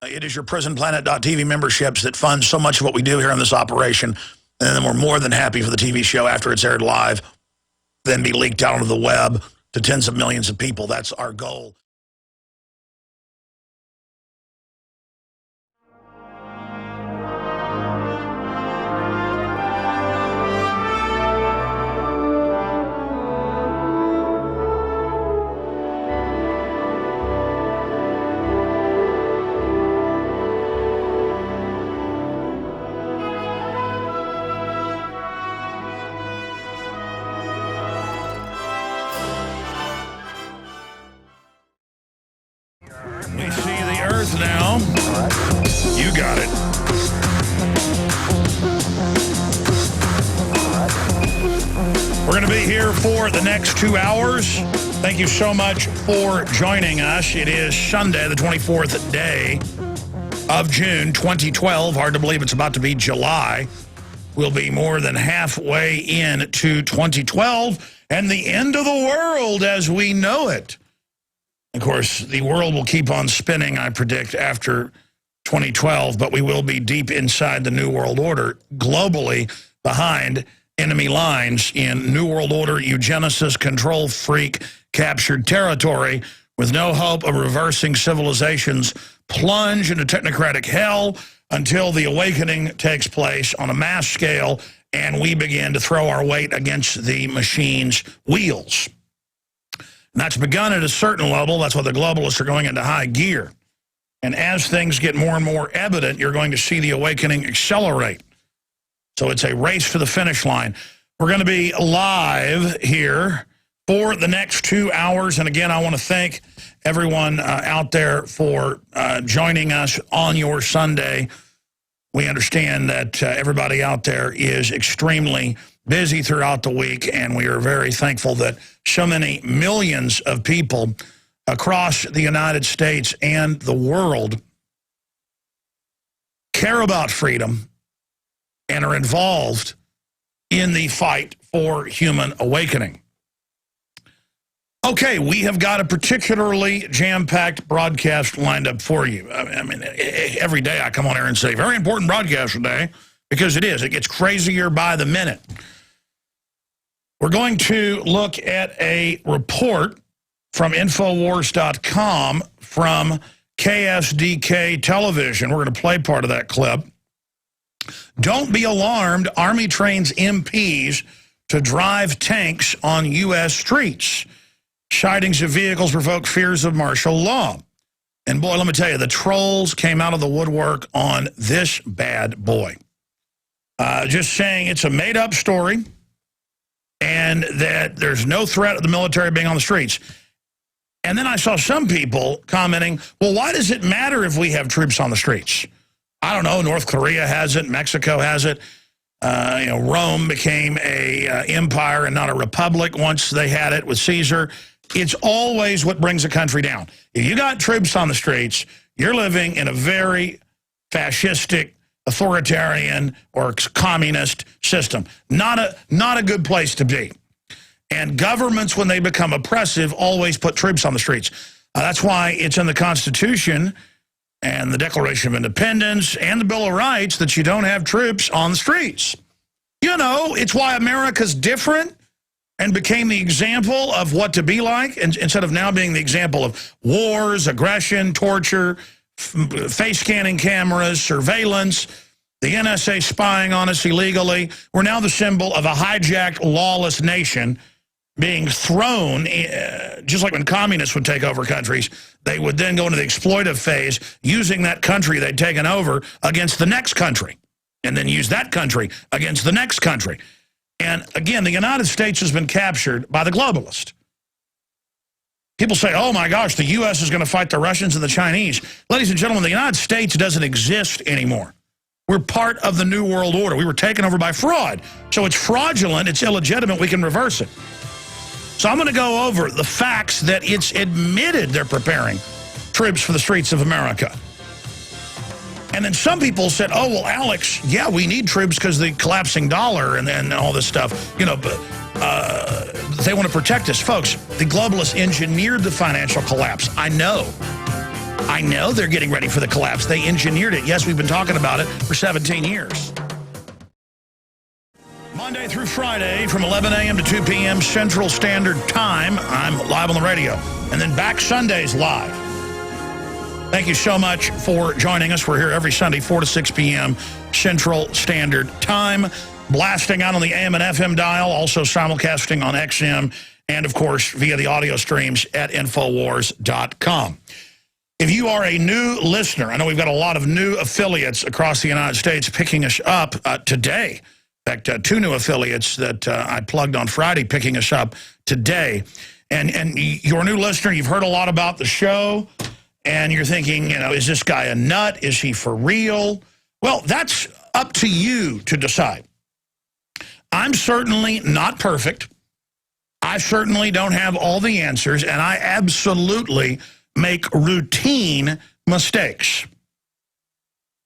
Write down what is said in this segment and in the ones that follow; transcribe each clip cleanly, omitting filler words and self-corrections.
It is your prisonplanet.tv memberships that fund so much of what we do here on this operation. And then we're more than happy for the TV show after it's aired live, then be leaked out onto the web to tens of millions of people. That's our goal. We see the Earth now. You got it. We're going to be here for the next 2 hours. Thank you so much for joining us. It is Sunday, the 24th day of June, 2012. Hard to believe it's about to be July. We'll be more than halfway into 2012 and the end of the world as we know it. Of course, the world will keep on spinning, I predict, after 2012, but we will be deep inside the New World Order, globally behind enemy lines in New World Order, eugenicist, control freak, captured territory, with no hope of reversing civilization's plunge into technocratic hell until the awakening takes place on a mass scale and we begin to throw our weight against the machine's wheels. And that's begun at a certain level. That's why the globalists are going into high gear. And as things get more and more evident, you're going to see the awakening accelerate. So it's a race to the finish line. We're going to be live here for the next 2 hours. And again, I want to thank everyone out there for joining us on your Sunday. We understand that everybody out there is extremely busy throughout the week, and we are very thankful that so many millions of people across the United States and the world care about freedom and are involved in the fight for human awakening. Okay, we have got a particularly jam-packed broadcast lined up for you. I mean, every day I come on here and say, very important broadcast today, because it is. It gets crazier by the minute. We're going to look at a report from Infowars.com from KSDK television. We're going to play part of that clip. Don't be alarmed. Army trains MPs to drive tanks on U.S. streets. Sightings of vehicles provoke fears of martial law. And boy, let me tell you, the trolls came out of the woodwork on this bad boy. Just saying it's a made-up story and that there's no threat of the military being on the streets. And then I saw some people commenting, well, why does it matter if we have troops on the streets? I don't know, North Korea has it, Mexico has it. Rome became a empire and not a republic once they had it with Caesar. It's always what brings a country down. If you got troops on the streets, you're living in a very fascistic, authoritarian, or communist system. Not a good place to be. And governments, when they become oppressive, always put troops on the streets. That's why it's in the Constitution and the Declaration of Independence and the Bill of Rights that you don't have troops on the streets. You know, it's why America's different and became the example of what to be like, and instead of now being the example of wars, aggression, torture, face scanning cameras, surveillance, the NSA spying on us illegally. We're now the symbol of a hijacked, lawless nation being thrown, just like when communists would take over countries, they would then go into the exploitive phase, using that country they'd taken over against the next country, and then use that country against the next country. And again, the United States has been captured by the globalists. People say, oh my gosh, the U.S. is going to fight the Russians and the Chinese. Ladies and gentlemen, the United States doesn't exist anymore. We're part of the New World Order. We were taken over by fraud. So it's fraudulent, it's illegitimate, we can reverse it. So I'm going to go over the facts that it's admitted they're preparing troops for the streets of America. And then some people said, oh, well, Alex, yeah, we need troops because the collapsing dollar and all this stuff, you know, but they want to protect us. Folks, the globalists engineered the financial collapse. I know. I know they're getting ready for the collapse. They engineered it. Yes, we've been talking about it for 17 years. Monday through Friday from 11 a.m. to 2 p.m. Central Standard Time. I'm live on the radio. And then back Sundays live. Thank you so much for joining us. We're here every Sunday, 4 to 6 p.m. Central Standard Time. Blasting out on the AM and FM dial, also simulcasting on XM, and, of course, via the audio streams at Infowars.com. If you are a new listener, I know we've got a lot of new affiliates across the United States picking us up today. In fact, 2 new affiliates that I plugged on Friday picking us up today. And you're a new listener, you've heard a lot about the show, and you're thinking, you know, is this guy a nut? Is he for real? Well, that's up to you to decide. I'm certainly not perfect. I certainly don't have all the answers, and I absolutely make routine mistakes.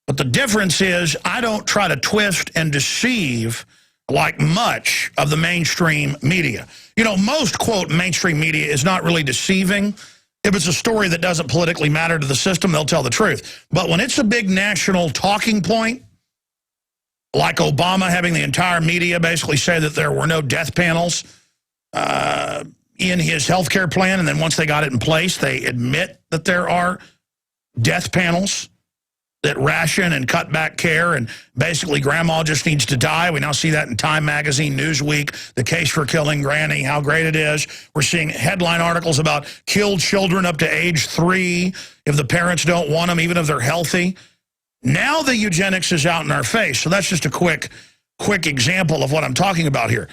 But the difference is I don't try to twist and deceive like much of the mainstream media. You know, most, quote, mainstream media is not really deceiving. If it's a story that doesn't politically matter to the system, they'll tell the truth. But when it's a big national talking point, like Obama having the entire media basically say that there were no death panels in his health care plan, and then once they got it in place, they admit that there are death panels that ration and cut back care, and basically grandma just needs to die. We now see that in Time Magazine, Newsweek, the case for killing Granny, how great it is. We're seeing headline articles about killed children up to age 3 if the parents don't want them, even if they're healthy. Now the eugenics is out in our face, so that's just a quick example of what I'm talking about here.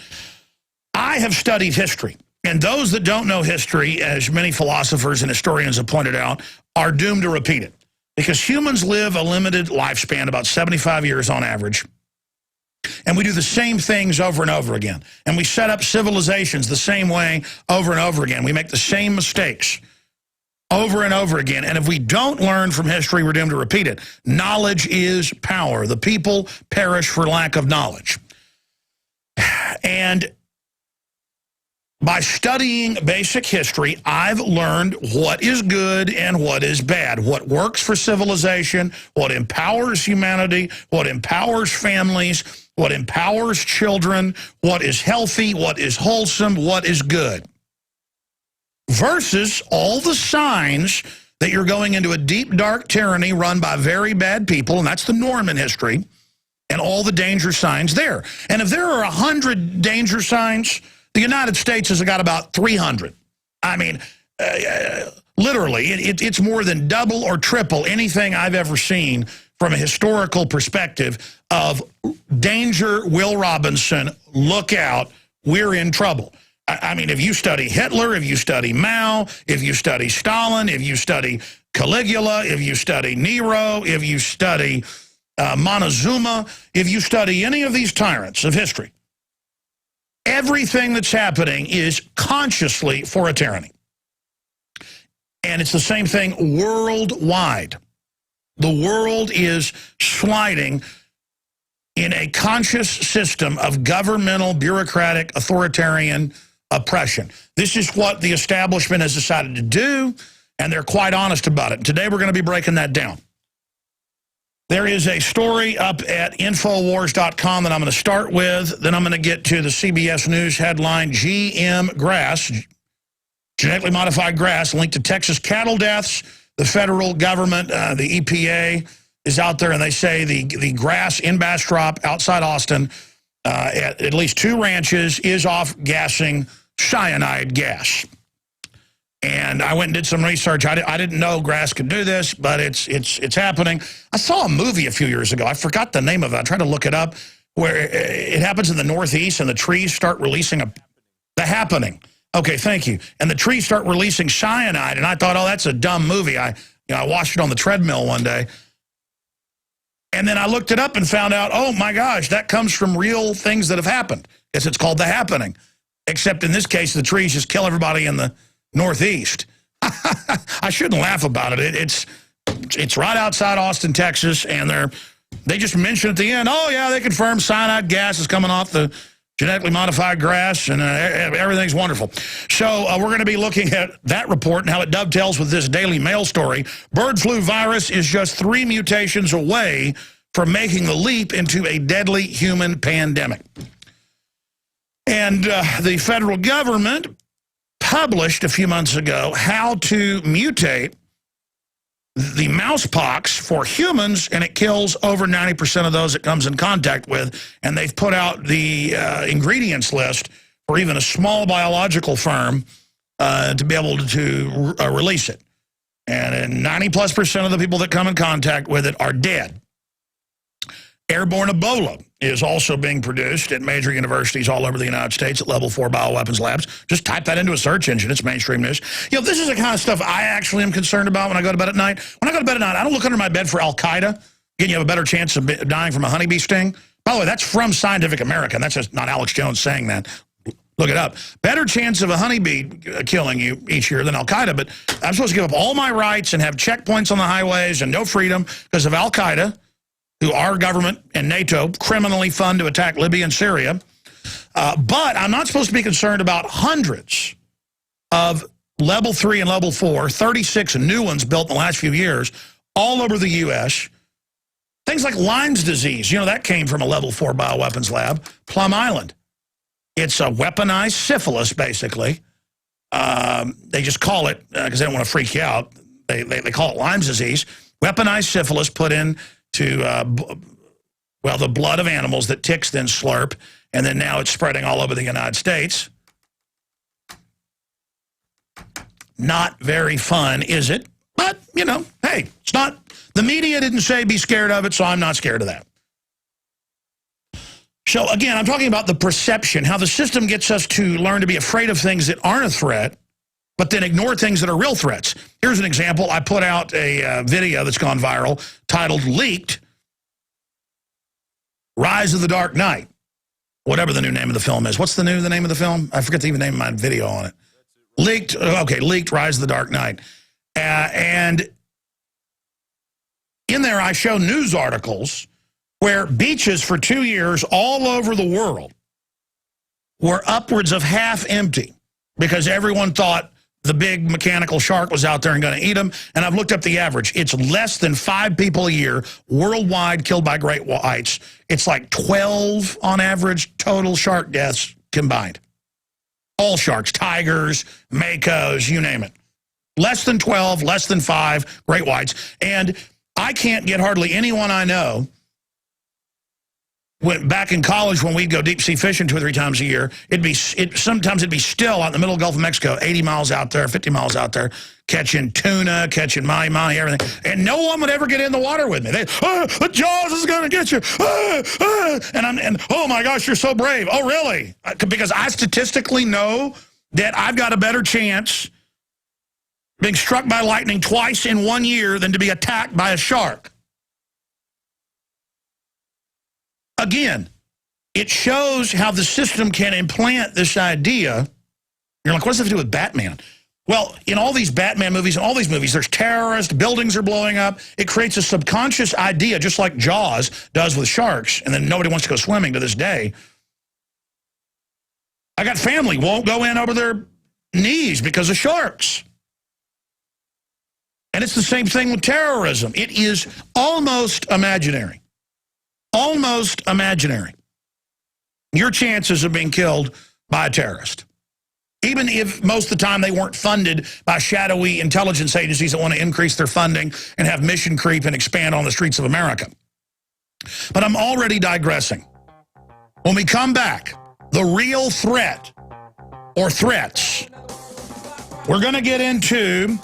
I have studied history, and those that don't know history, as many philosophers and historians have pointed out, are doomed to repeat it. Because humans live a limited lifespan, about 75 years on average. And we do the same things over and over again. And we set up civilizations the same way over and over again. We make the same mistakes over and over again. And if we don't learn from history, we're doomed to repeat it. Knowledge is power. The people perish for lack of knowledge. And by studying basic history, I've learned what is good and what is bad, what works for civilization, what empowers humanity, what empowers families, what empowers children, what is healthy, what is wholesome, what is good. Versus all the signs that you're going into a deep, dark tyranny run by very bad people, and that's the norm in history, and all the danger signs there. And if there are 100 danger signs, the United States has got about 300. I mean, literally, it's more than double or triple anything I've ever seen from a historical perspective of danger, Will Robinson, look out, we're in trouble. I mean, if you study Hitler, if you study Mao, if you study Stalin, if you study Caligula, if you study Nero, if you study Montezuma, if you study any of these tyrants of history, everything that's happening is consciously for a tyranny. And it's the same thing worldwide. The world is sliding in a conscious system of governmental, bureaucratic, authoritarian oppression. This is what the establishment has decided to do, and they're quite honest about it. Today we're going to be breaking that down. There is a story up at Infowars.com that I'm going to start with. Then I'm going to get to the CBS News headline, GM grass, genetically modified grass, linked to Texas cattle deaths. The federal government, the EPA, is out there, and they say the grass in Bastrop outside Austin, at least 2 ranches, is off-gassing cyanide gas. And I went and did some research. I didn't know grass could do this, but it's happening. I saw a movie a few years ago. I forgot the name of it. I tried to look it up, where it happens in the Northeast, and the trees start releasing The Happening. Okay, thank you. And the trees start releasing cyanide, and I thought, oh, that's a dumb movie. I watched it on the treadmill one day. And then I looked it up and found out, oh, my gosh, that comes from real things that have happened. Guess it's called The Happening. Except in this case, the trees just kill everybody in the Northeast. I shouldn't laugh about it. It's right outside Austin, Texas, and they just mentioned at the end, oh, yeah, they confirmed cyanide gas is coming off the genetically modified grass, and everything's wonderful. So we're going to be looking at that report and how it dovetails with this Daily Mail story. Bird flu virus is just 3 mutations away from making the leap into a deadly human pandemic. And the federal government published a few months ago how to mutate the mouse pox for humans, and it kills over 90% of those it comes in contact with. And they've put out the ingredients list for even a small biological firm to be able to release it. And 90+% of the people that come in contact with it are dead. Airborne Ebola is also being produced at major universities all over the United States at level 4 bioweapons labs. Just type that into a search engine. It's mainstream news. You know, this is the kind of stuff I actually am concerned about when I go to bed at night. When I go to bed at night, I don't look under my bed for Al-Qaeda. Again, you have a better chance of dying from a honeybee sting. By the way, that's from Scientific American. That's just not Alex Jones saying that. Look it up. Better chance of a honeybee killing you each year than Al-Qaeda, but I'm supposed to give up all my rights and have checkpoints on the highways and no freedom because of Al-Qaeda, who our government and NATO criminally fund to attack Libya and Syria. But I'm not supposed to be concerned about hundreds of level 3 and level 4, 36 new ones built in the last few years, all over the U.S. Things like Lyme's disease, you know, that came from a level 4 bioweapons lab, Plum Island. It's a weaponized syphilis, basically. They just call it, because they don't want to freak you out, they call it Lyme's disease. Weaponized syphilis put in to, well, the blood of animals that ticks then slurp, and then now it's spreading all over the United States. Not very fun, is it? But, you know, hey, it's not, the media didn't say be scared of it, so I'm not scared of that. So, again, I'm talking about the perception, how the system gets us to learn to be afraid of things that aren't a threat, but then ignore things that are real threats. Here's an example. I put out a video that's gone viral titled Leaked, Rise of the Dark Knight, whatever the new name of the film is. What's the name of the film? I forget the even name of my video on it. Leaked, okay, Leaked, Rise of the Dark Knight. And in there I show news articles where beaches for 2 years all over the world were upwards of half empty because everyone thought the big mechanical shark was out there and going to eat them. And I've looked up the average. It's less than 5 people a year worldwide killed by great whites. It's like 12 on average total shark deaths combined. All sharks, tigers, makos, you name it. Less than 12, less than 5 great whites. And I can't get hardly anyone I know. Back in college, when we'd go deep sea fishing 2 or 3 times a year, sometimes it'd be still out in the middle of the Gulf of Mexico, 80 miles out there, 50 miles out there, catching tuna, catching mahi-mahi, everything. And no one would ever get in the water with me. The Jaws is going to get you. And oh my gosh, you're so brave. Oh, really? Because I statistically know that I've got a better chance being struck by lightning twice in 1 year than to be attacked by a shark. Again, it shows how the system can implant this idea. You're like, what does that have to do with Batman? Well, in all these Batman movies, in all these movies, there's terrorists, buildings are blowing up. It creates a subconscious idea, just like Jaws does with sharks, and then nobody wants to go swimming to this day. I got family won't go in over their knees because of sharks. And it's the same thing with terrorism. It is almost imaginary. Almost imaginary. Your chances of being killed by a terrorist. Even if most of the time they weren't funded by shadowy intelligence agencies that want to increase their funding and have mission creep and expand on the streets of America. But I'm already digressing. When we come back, the real threat or threats, we're going to get into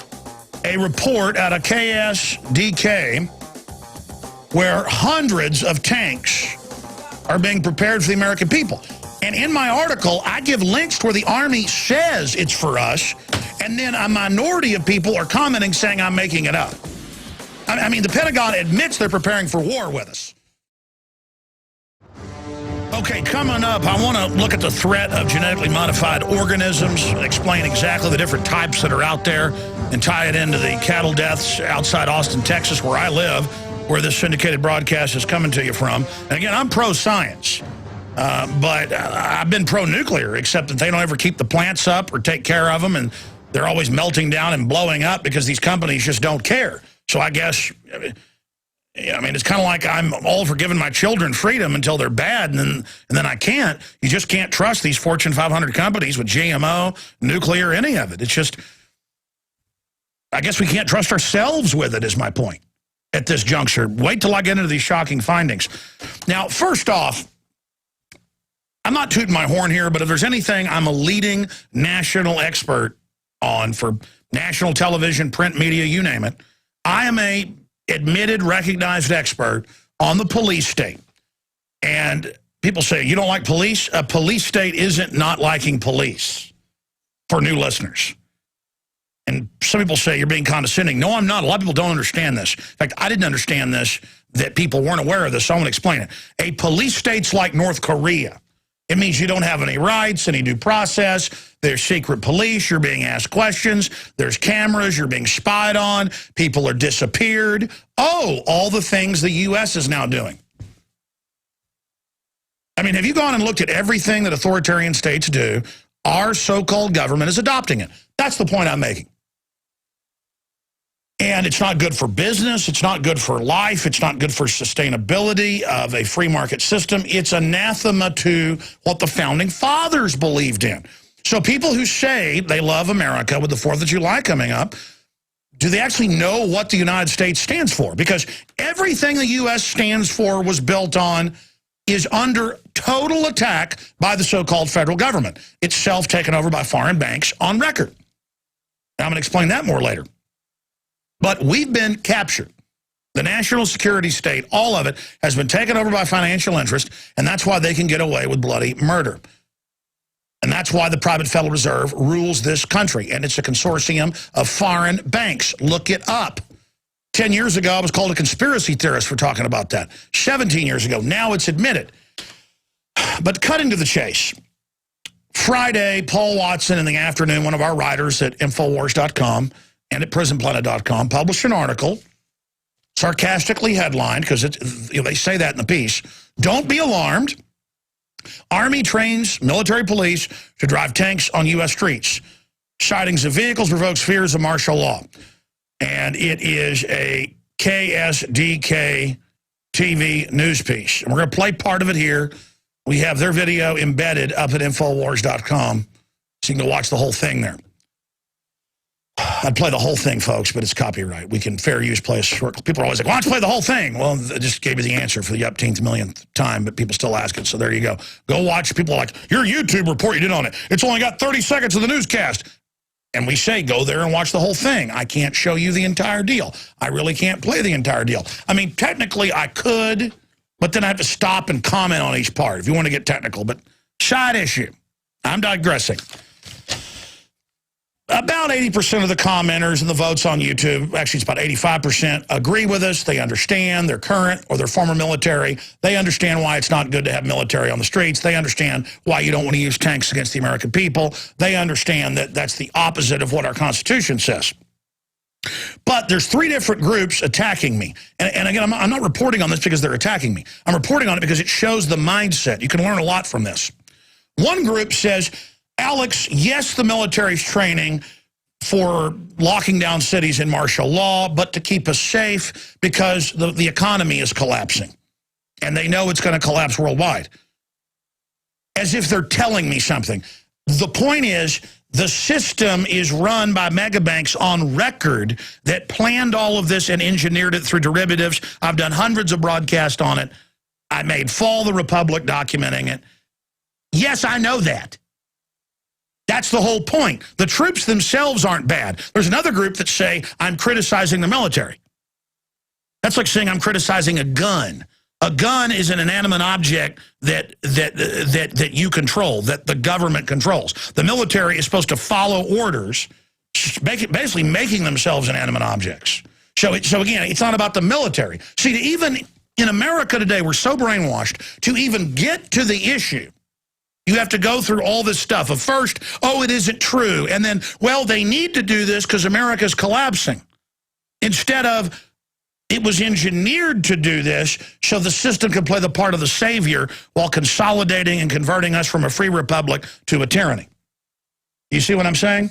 a report out of KSDK where hundreds of tanks are being prepared for the American people. And in my article, I give links to where the Army says it's for us, and then a minority of people are commenting saying I'm making it up. I mean, the Pentagon admits they're preparing for war with us. Okay, coming up, I want to look at the threat of genetically modified organisms, explain exactly the different types that are out there, and tie it into the cattle deaths outside Austin, Texas, where I live, where this syndicated broadcast is coming to you from. And again, I'm pro-science. But I've been pro-nuclear, except that they don't ever keep the plants up or take care of them, and they're always melting down and blowing up because these companies just don't care. So I guess, I mean, it's kind of like I'm all for giving my children freedom until they're bad, and then I can't. You just can't trust these Fortune 500 companies with GMO, nuclear, any of it. It's just, I guess we can't trust ourselves with it, is my point at this juncture. Wait till I get into these shocking findings. Now, first off, I'm not tooting my horn here, but if there's anything I'm a leading national expert on for national television, print media, you name it, I am a admitted, recognized expert on the police state. And people say, you don't like police? A police state isn't not liking police, for new listeners. And some people say you're being condescending. No, I'm not. A lot of people don't understand this. In fact, I didn't understand this, that people weren't aware of this, so I'm going to explain it. A police state's like North Korea. It means you don't have any rights, any due process. There's secret police. You're being asked questions. There's cameras. You're being spied on. People are disappeared. Oh, all the things the U.S. is now doing. I mean, have you gone and looked at everything that authoritarian states do? Our so-called government is adopting it. That's the point I'm making. And it's not good for business. It's not good for life. It's not good for sustainability of a free market system. It's anathema to what the founding fathers believed in. So people who say they love America with the 4th of July coming up, do they actually know what the United States stands for? Because everything the U.S. stands for was built on is under total attack by the so-called federal government, itself taken over by foreign banks on record. Now, I'm going to explain that more later. But we've been captured. The national security state, all of it, has been taken over by financial interest, and that's why they can get away with bloody murder. And that's why the private Federal Reserve rules this country, and it's a consortium of foreign banks. Look it up. 10 years ago, I was called a conspiracy theorist for talking about that. 17 years ago, now it's admitted. But cutting to the chase. Friday, Paul Watson in the afternoon, one of our writers at Infowars.com, and at prisonplanet.com, published an article, sarcastically headlined, because they say that in the piece, "Don't be alarmed. Army trains military police to drive tanks on U.S. streets. Sightings of vehicles provokes fears of martial law." And it is a KSDK TV news piece. And we're going to play part of it here. We have their video embedded up at Infowars.com, so you can go watch the whole thing there. I'd play the whole thing, folks, but it's copyright. We can fair use play a short. People are always like, why don't you play the whole thing? Well, I just gave you the answer for the upteenth millionth time, but people still ask it, so there you go. Go watch. People are like, your YouTube report you did on it, it's only got 30 seconds of the newscast. And we say, go there and watch the whole thing. I can't show you the entire deal. I really can't play the entire deal. I mean, technically I could, but then I have to stop and comment on each part if you want to get technical. But side issue. I'm digressing. About 80% of the commenters and the votes on YouTube, actually it's about 85%, agree with us. They understand, they're current or they're former military. They understand why it's not good to have military on the streets. They understand why you don't want to use tanks against the American people. They understand that that's the opposite of what our Constitution says. But there's 3 different groups attacking me. And again, I'm not reporting on this because they're attacking me. I'm reporting on it because it shows the mindset. You can learn a lot from this. One group says, Alex, yes, the military's training for locking down cities in martial law, but to keep us safe because the economy is collapsing. And they know it's going to collapse worldwide. As if they're telling me something. The point is, the system is run by megabanks on record that planned all of this and engineered it through derivatives. I've done hundreds of broadcasts on it. I made Fall the Republic documenting it. Yes, I know that. That's the whole point. The troops themselves aren't bad. There's another group that say, I'm criticizing the military. That's like saying I'm criticizing a gun. A gun is an inanimate object that you control, that the government controls. The military is supposed to follow orders, basically making themselves inanimate objects. So again, it's not about the military. See, even in America today, we're so brainwashed, to even get to the issue, you have to go through all this stuff of first, oh, it isn't true. And then, well, they need to do this because America's collapsing. Instead of, It was engineered to do this so the system could play the part of the savior while consolidating and converting us from a free republic to a tyranny. You see what I'm saying?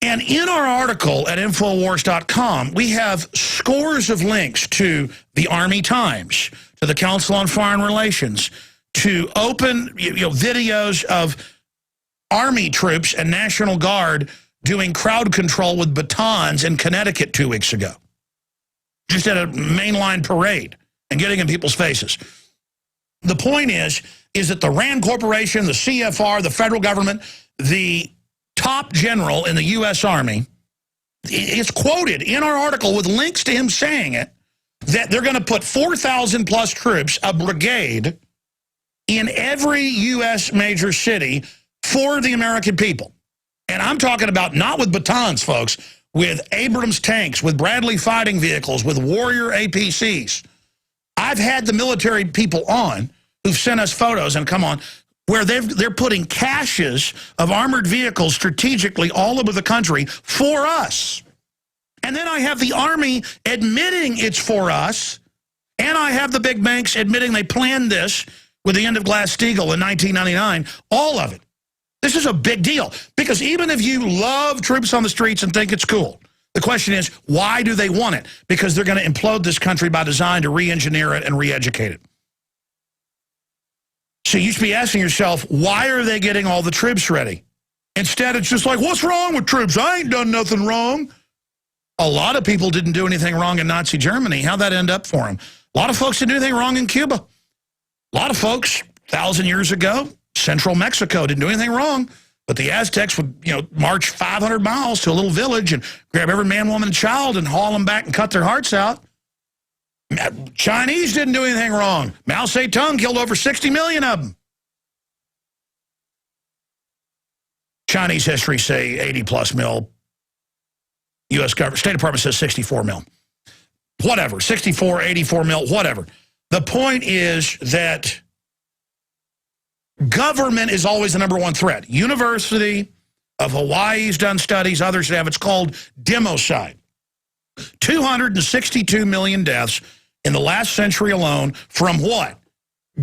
And in our article at Infowars.com, we have scores of links to the Army Times, to the Council on Foreign Relations, to open videos of Army troops and National Guard doing crowd control with batons in Connecticut 2 weeks ago. Just at a mainline parade and getting in people's faces. The point is that the RAND Corporation, the CFR, the federal government, the top general in the U.S. Army is quoted in our article with links to him saying it, that they're going to put 4,000 plus troops, a brigade, in every U.S. major city for the American people. And I'm talking about not with batons, folks, with Abrams tanks, with Bradley fighting vehicles, with Warrior APCs. I've had the military people on who've sent us photos, and come on, where they're putting caches of armored vehicles strategically all over the country for us. And then I have the Army admitting it's for us, and I have the big banks admitting they planned this with the end of Glass-Steagall in 1999, all of it. This is a big deal, because even if you love troops on the streets and think it's cool, the question is, why do they want it? Because they're going to implode this country by design to re-engineer it and re-educate it. So you should be asking yourself, why are they getting all the troops ready? Instead, it's just like, what's wrong with troops? I ain't done nothing wrong. A lot of people didn't do anything wrong in Nazi Germany. How'd that end up for them? A lot of folks didn't do anything wrong in Cuba. A lot of folks, 1,000 years ago, central Mexico didn't do anything wrong. But the Aztecs would, march 500 miles to a little village and grab every man, woman, and child and haul them back and cut their hearts out. Chinese didn't do anything wrong. Mao Zedong killed over 60 million of them. Chinese history say 80+ mil. U.S. government, State Department says 64 mil. Whatever, 64, 84 mil, whatever. The point is that government is always the #1 threat. University of Hawaii's done studies, others have. It's called democide. 262 million deaths in the last century alone from what?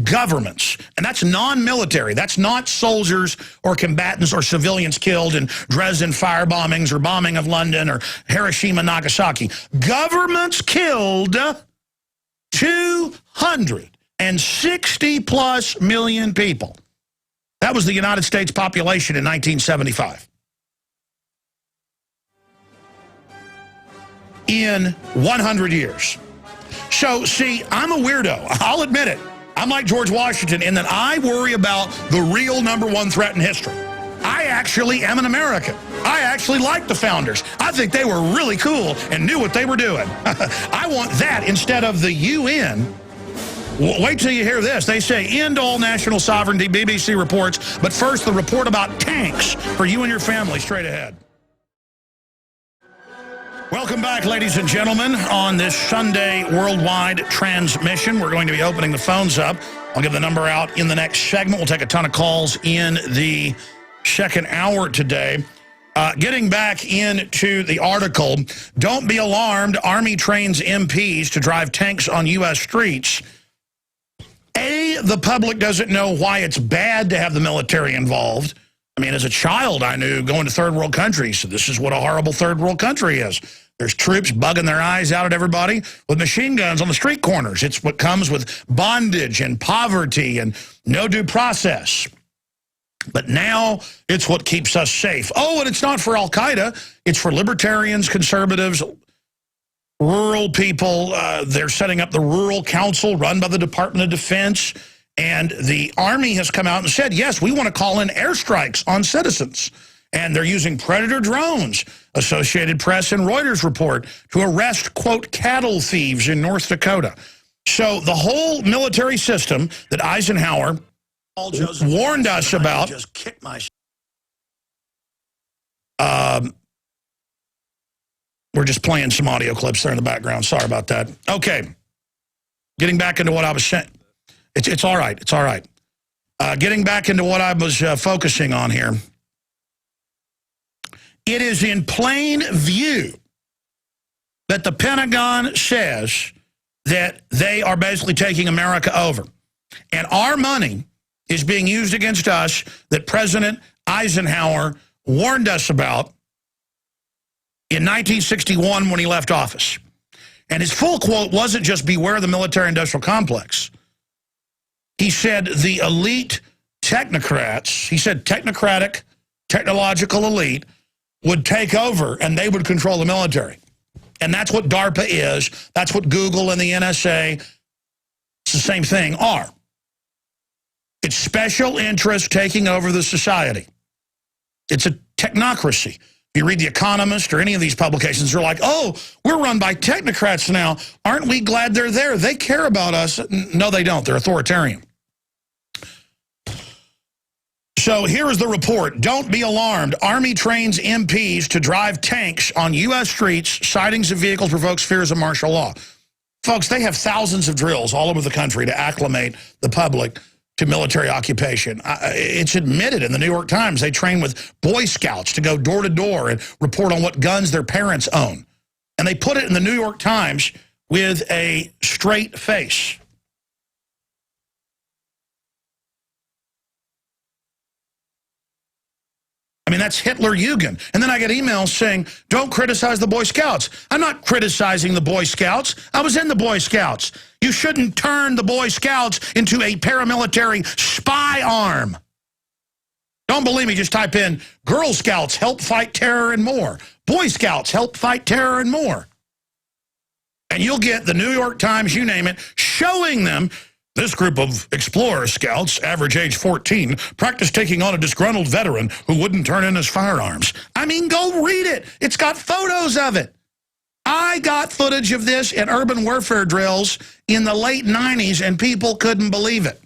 Governments. And that's non-military. That's not soldiers or combatants or civilians killed in Dresden fire bombings or bombing of London or Hiroshima, Nagasaki. Governments killed 260+ million people. That was the United States population in 1975. In 100 years. So, see, I'm a weirdo. I'll admit it. I'm like George Washington in that I worry about the real #1 threat in history. I actually am an American. I actually like the founders. I think they were really cool and knew what they were doing. I want that instead of the UN. Wait till you hear this. They say, end all national sovereignty, BBC reports. But first, the report about tanks for you and your family straight ahead. Welcome back, ladies and gentlemen, on this Sunday worldwide transmission. We're going to be opening the phones up. I'll give the number out in the next segment. We'll take a ton of calls in the second hour today. Getting back into the article, don't be alarmed. Army trains MPs to drive tanks on U.S. streets. The public doesn't know why it's bad to have the military involved. I mean, as a child, I knew going to third world countries, so this is what a horrible third world country is. There's troops bugging their eyes out at everybody with machine guns on the street corners. It's what comes with bondage and poverty and no due process. But now it's what keeps us safe. Oh, and it's not for Al-Qaeda. It's for libertarians, conservatives, rural people. They're setting up the Rural Council run by the Department of Defense. And the Army has come out and said, yes, we want to call in airstrikes on citizens. And they're using Predator drones, Associated Press and Reuters report, to arrest, quote, cattle thieves in North Dakota. So the whole military system that Eisenhower warned us about. Just kick my. We're just playing some audio clips there in the background. Sorry about that. Okay. Getting back into what I was saying. It's all right. It's all right. Getting back into what I was focusing on here. It is in plain view that the Pentagon says that they are basically taking America over. And our money is being used against us that President Eisenhower warned us about in 1961 when he left office. And his full quote wasn't just beware the military-industrial complex. He said the elite technocrats, he said technocratic, technological elite, would take over and they would control the military. And that's what DARPA is. That's what Google and the NSA, it's the same thing, are. It's special interests taking over the society. It's a technocracy. If you read The Economist or any of these publications, they're like, oh, we're run by technocrats now. Aren't we glad they're there? They care about us. No, they don't. They're authoritarian. So here is the report. Don't be alarmed. Army trains MPs to drive tanks on U.S. streets. Sightings of vehicles provokes fears of martial law. Folks, they have thousands of drills all over the country to acclimate the public to military occupation. It's admitted in the New York Times they train with Boy Scouts to go door to door and report on what guns their parents own. And they put it in the New York Times with a straight face. I mean, that's Hitler-Jugend. And then I get emails saying, don't criticize the Boy Scouts. I'm not criticizing the Boy Scouts. I was in the Boy Scouts. You shouldn't turn the Boy Scouts into a paramilitary spy arm. Don't believe me, just type in, Girl Scouts help fight terror and more. Boy Scouts help fight terror and more. And you'll get the New York Times, you name it, showing them this group of Explorer Scouts, average age 14, practiced taking on a disgruntled veteran who wouldn't turn in his firearms. I mean, go read it. It's got photos of it. I got footage of this in urban warfare drills in the late 90s, and people couldn't believe it.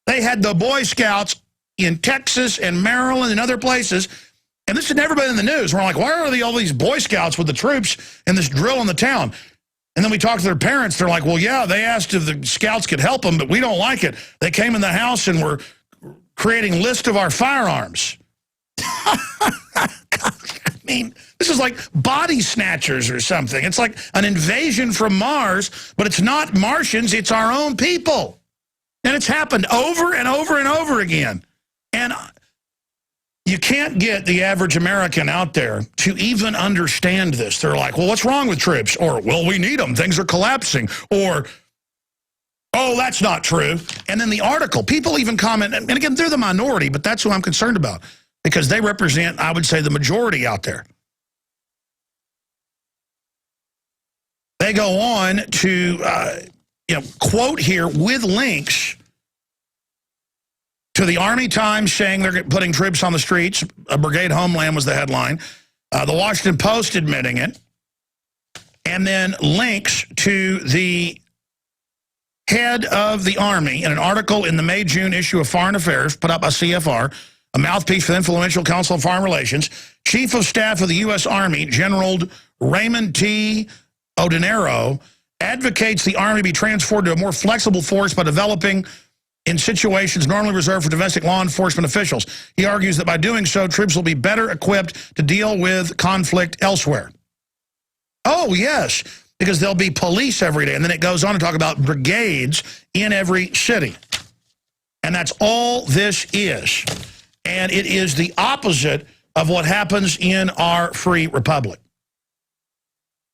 They had the Boy Scouts in Texas and Maryland and other places, and this had never been in the news. We're like, why are all these Boy Scouts with the troops in this drill in the town? And then we talked to their parents. They're like, well, yeah, they asked if the scouts could help them, but we don't like it. They came in the house and were creating lists of our firearms. I mean, this is like body snatchers or something. It's like an invasion from Mars, but it's not Martians. It's our own people. And it's happened over and over and over again. And you can't get the average American out there to even understand this. They're like, well, what's wrong with troops? Or, well, we need them. Things are collapsing. Or, oh, that's not true. And then the article, people even comment, and again, they're the minority, but that's who I'm concerned about because they represent, I would say, the majority out there. They go on to, quote here with links to the Army Times saying they're putting troops on the streets. A Brigade Homeland was the headline. The Washington Post admitting it. And then links to the head of the Army in an article in the May-June issue of Foreign Affairs, put out by CFR, a mouthpiece for the Influential Council on Foreign Relations. Chief of Staff of the U.S. Army, General Raymond T. Odinero, advocates the Army be transformed to a more flexible force by developing in situations normally reserved for domestic law enforcement officials. He argues that by doing so, troops will be better equipped to deal with conflict elsewhere. Oh, yes, because there'll be police every day. And then it goes on to talk about brigades in every city. And that's all this is. And it is the opposite of what happens in our free republic.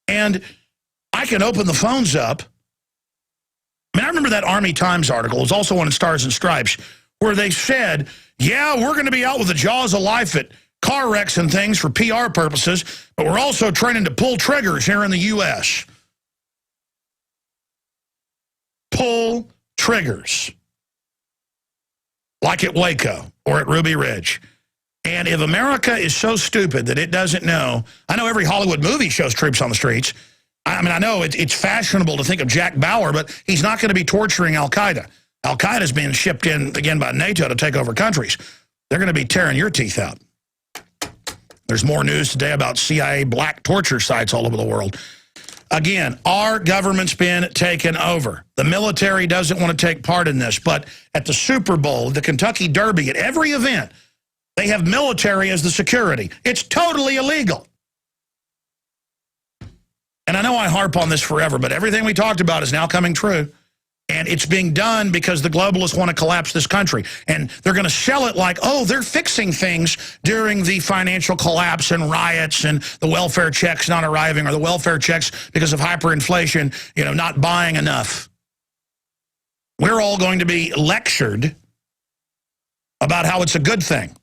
And I can open the phones up. I mean, I remember that Army Times article. It was also one in Stars and Stripes, where they said, yeah, we're going to be out with the jaws of life at car wrecks and things for PR purposes, but we're also training to pull triggers here in the U.S. Pull triggers. Like at Waco or at Ruby Ridge. And if America is so stupid that it doesn't know, I know every Hollywood movie shows troops on the streets. I mean, I know it's fashionable to think of Jack Bauer, but he's not going to be torturing al-Qaeda. Al-Qaeda's being shipped in, again, by NATO to take over countries. They're going to be tearing your teeth out. There's more news today about CIA black torture sites all over the world. Again, our government's been taken over. The military doesn't want to take part in this, but at the Super Bowl, the Kentucky Derby, at every event, they have military as the security. It's totally illegal. And I know I harp on this forever, but everything we talked about is now coming true. And it's being done because the globalists want to collapse this country. And they're going to sell it like, oh, they're fixing things during the financial collapse and riots and the welfare checks not arriving, or the welfare checks because of hyperinflation, you know, not buying enough. We're all going to be lectured about how it's a good thing.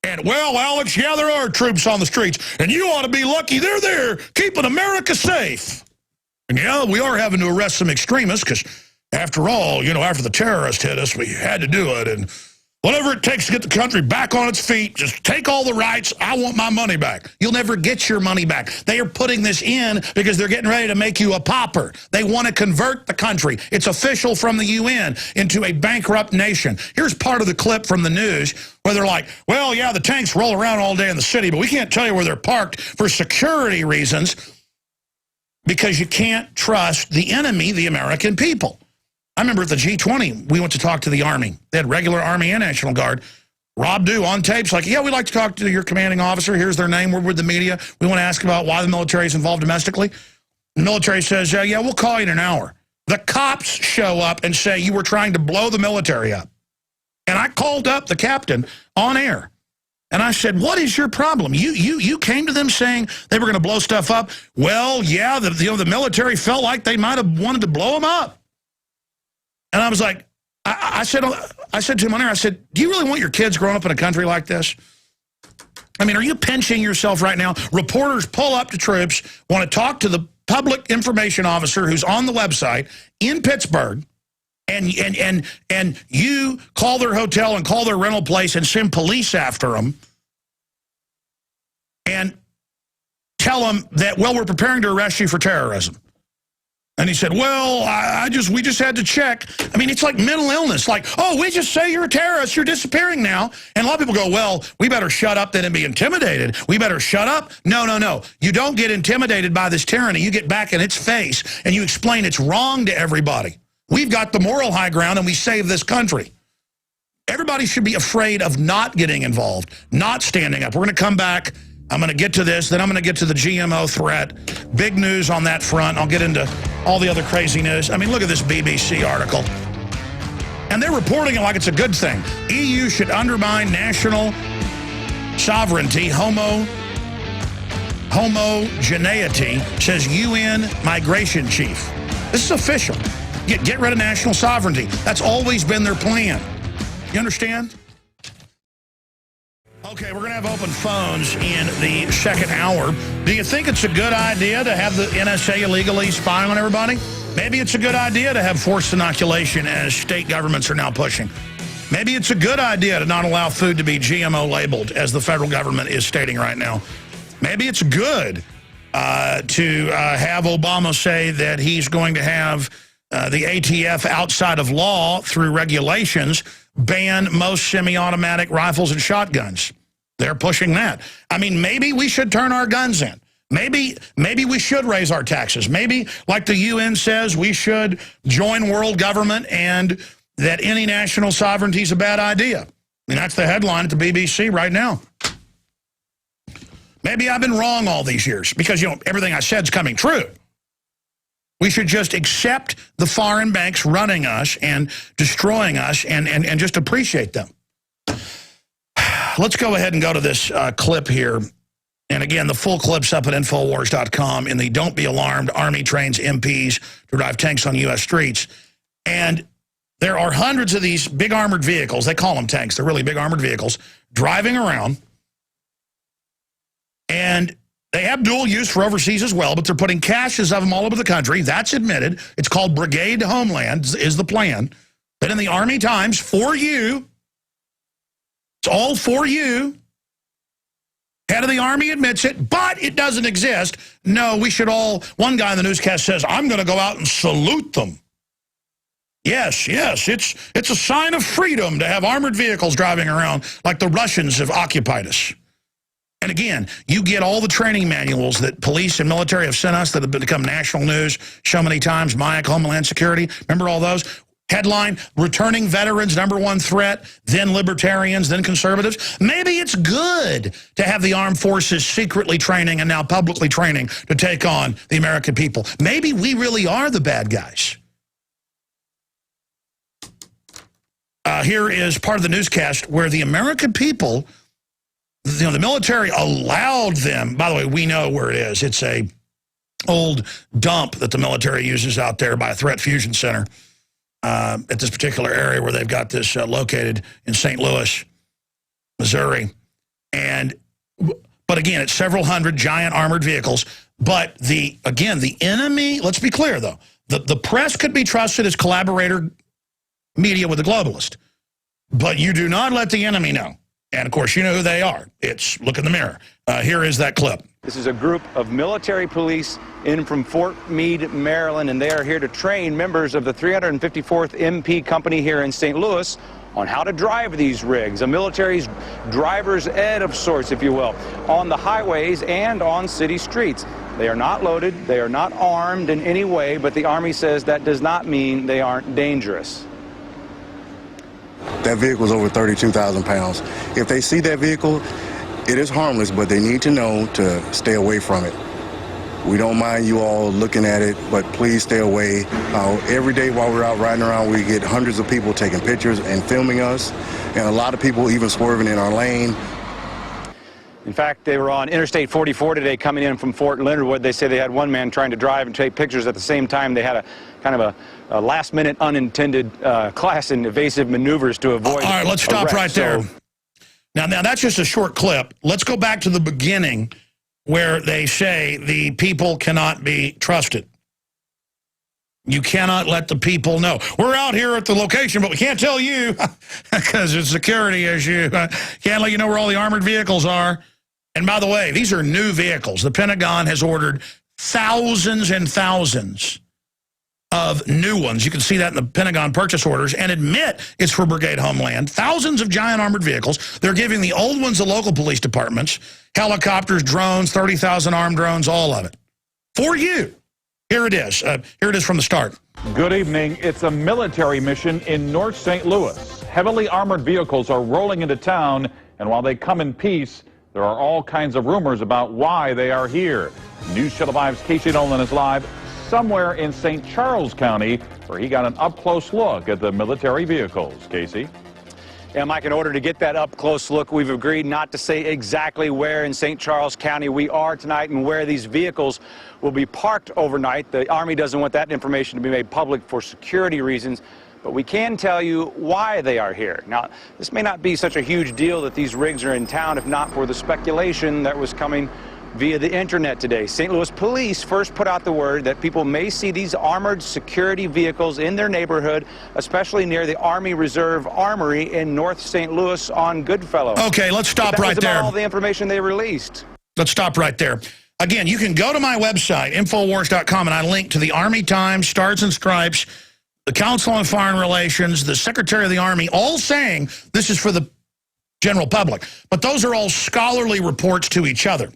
And, well, Alex, yeah, there are troops on the streets, and you ought to be lucky they're there keeping America safe. And, yeah, we are having to arrest some extremists because, after all, you know, after the terrorists hit us, we had to do it. And whatever it takes to get the country back on its feet, just take all the rights. I want my money back. You'll never get your money back. They are putting this in because they're getting ready to make you a pauper. They want to convert the country. It's official from the UN into a bankrupt nation. Here's part of the clip from the news where they're like, well, yeah, the tanks roll around all day in the city, but we can't tell you where they're parked for security reasons, because you can't trust the enemy, the American people. I remember at the G20, we went to talk to the Army. They had regular Army and National Guard. Rob Dew on tapes like, yeah, we'd like to talk to your commanding officer. Here's their name. We're with the media. We want to ask about why the military is involved domestically. The military says, yeah, we'll call you in an hour. The cops show up and say, you were trying to blow the military up. And I called up the captain on air. And I said, what is your problem? You came to them saying they were going to blow stuff up. Well, yeah, the military felt like they might have wanted to blow them up. And I was like, I said to him on air, I said, do you really want your kids growing up in a country like this? I mean, are you pinching yourself right now? Reporters pull up to troops, want to talk to the public information officer who's on the website in Pittsburgh, and you call their hotel and call their rental place and send police after them and tell them that, well, we're preparing to arrest you for terrorism. And he said, well, we just had to check. I mean, it's like mental illness. Like, oh, we just say you're a terrorist. You're disappearing now. And a lot of people go, well, we better shut up then and be intimidated. We better shut up. No. You don't get intimidated by this tyranny. You get back in its face and you explain it's wrong to everybody. We've got the moral high ground and we save this country. Everybody should be afraid of not getting involved, not standing up. We're going to come back. I'm going to get to this. Then I'm going to get to the GMO threat. Big news on that front. I'll get into all the other crazy news. I mean, look at this BBC article. And they're reporting it like it's a good thing. EU should undermine national sovereignty. Homogeneity, says UN migration chief. This is official. Get rid of national sovereignty. That's always been their plan. You understand? Okay, we're going to have open phones in the second hour. Do you think it's a good idea to have the NSA illegally spying on everybody? Maybe it's a good idea to have forced inoculation, as state governments are now pushing. Maybe it's a good idea to not allow food to be GMO labeled, as the federal government is stating right now. Maybe it's good to have Obama say that he's going to have the ATF outside of law through regulations ban most semi-automatic rifles and shotguns. They're pushing that. I mean, maybe we should turn our guns in. Maybe we should raise our taxes. Maybe, like the UN says, we should join world government and that any national sovereignty is a bad idea. I mean, that's the headline at the BBC right now. Maybe I've been wrong all these years because, you know, everything I said is coming true. We should just accept the foreign banks running us and destroying us and just appreciate them. Let's go ahead and go to this clip here. And again, the full clip's up at Infowars.com in the Don't Be Alarmed, Army trains MPs to drive tanks on U.S. streets. And there are hundreds of these big armored vehicles. They call them tanks. They're really big armored vehicles driving around. And they have dual use for overseas as well, but they're putting caches of them all over the country. That's admitted. It's called Brigade Homeland is the plan. But in the Army Times, for you, it's all for you. Head of the Army admits it, but it doesn't exist. No, we should all, one guy in the newscast says, I'm going to go out and salute them. Yes, it's a sign of freedom to have armored vehicles driving around like the Russians have occupied us. And again, you get all the training manuals that police and military have sent us that have become national news so many times, MIAC, Homeland Security. Remember all those? Headline, returning veterans, #1 threat, then libertarians, then conservatives. Maybe it's good to have the armed forces secretly training and now publicly training to take on the American people. Maybe we really are the bad guys. Here is part of the newscast where the American people, the military allowed them. By the way, we know where it is. It's a old dump that the military uses out there by a threat fusion center at this particular area where they've got this located in St. Louis, Missouri. But again, it's several hundred giant armored vehicles. But the enemy, let's be clear though, the press could be trusted as collaborator media with the globalist. But you do not let the enemy know. And, of course, you know who they are. It's look in the mirror. Here is that clip. This is a group of military police in from Fort Meade, Maryland, and they are here to train members of the 354th MP Company here in St. Louis on how to drive these rigs, a military's driver's ed of sorts, if you will, on the highways and on city streets. They are not loaded, they are not armed in any way, but the Army says that does not mean they aren't dangerous. That vehicle is over 32,000 pounds. If they see that vehicle, it is harmless, but they need to know to stay away from it. We don't mind you all looking at it, but please stay away. Every day while we're out riding around, we get hundreds of people taking pictures and filming us, and a lot of people even swerving in our lane. In fact, they were on Interstate 44 today coming in from Fort Leonard Wood. They say they had one man trying to drive and take pictures at the same time. They had a kind of a last-minute unintended class in evasive maneuvers to avoid. All right, let's stop right there. Now, that's just a short clip. Let's go back to the beginning where they say the people cannot be trusted. You cannot let the people know. We're out here at the location, but we can't tell you because it's a security issue. Can't let you know where all the armored vehicles are. And by the way, these are new vehicles. The Pentagon has ordered thousands and thousands of new ones. You can see that in the Pentagon purchase orders and admit it's for Brigade Homeland. Thousands of giant armored vehicles. They're giving the old ones to local police departments, helicopters, drones, 30,000 armed drones, all of it. For you. Here it is. Here it is from the start. Good evening. It's a military mission in North St. Louis. Heavily armored vehicles are rolling into town, and while they come in peace, there are all kinds of rumors about why they are here. News Channel 5's Casey Nolan is live somewhere in St. Charles County, where he got an up-close look at the military vehicles. Casey? Yeah, Mike, in order to get that up-close look, we've agreed not to say exactly where in St. Charles County we are tonight and where these vehicles will be parked overnight. The Army doesn't want that information to be made public for security reasons, but we can tell you why they are here. Now, this may not be such a huge deal that these rigs are in town if not for the speculation that was coming via the internet today. St. Louis police first put out the word that people may see these armored security vehicles in their neighborhood, especially near the Army Reserve Armory in North St. Louis on Goodfellow. Okay, let's stop right there. That was all the information they released. Let's stop right there. Again, you can go to my website, Infowars.com, and I link to the Army Times, Stars and Stripes, the Council on Foreign Relations, the Secretary of the Army, all saying this is for the general public. But those are all scholarly reports to each other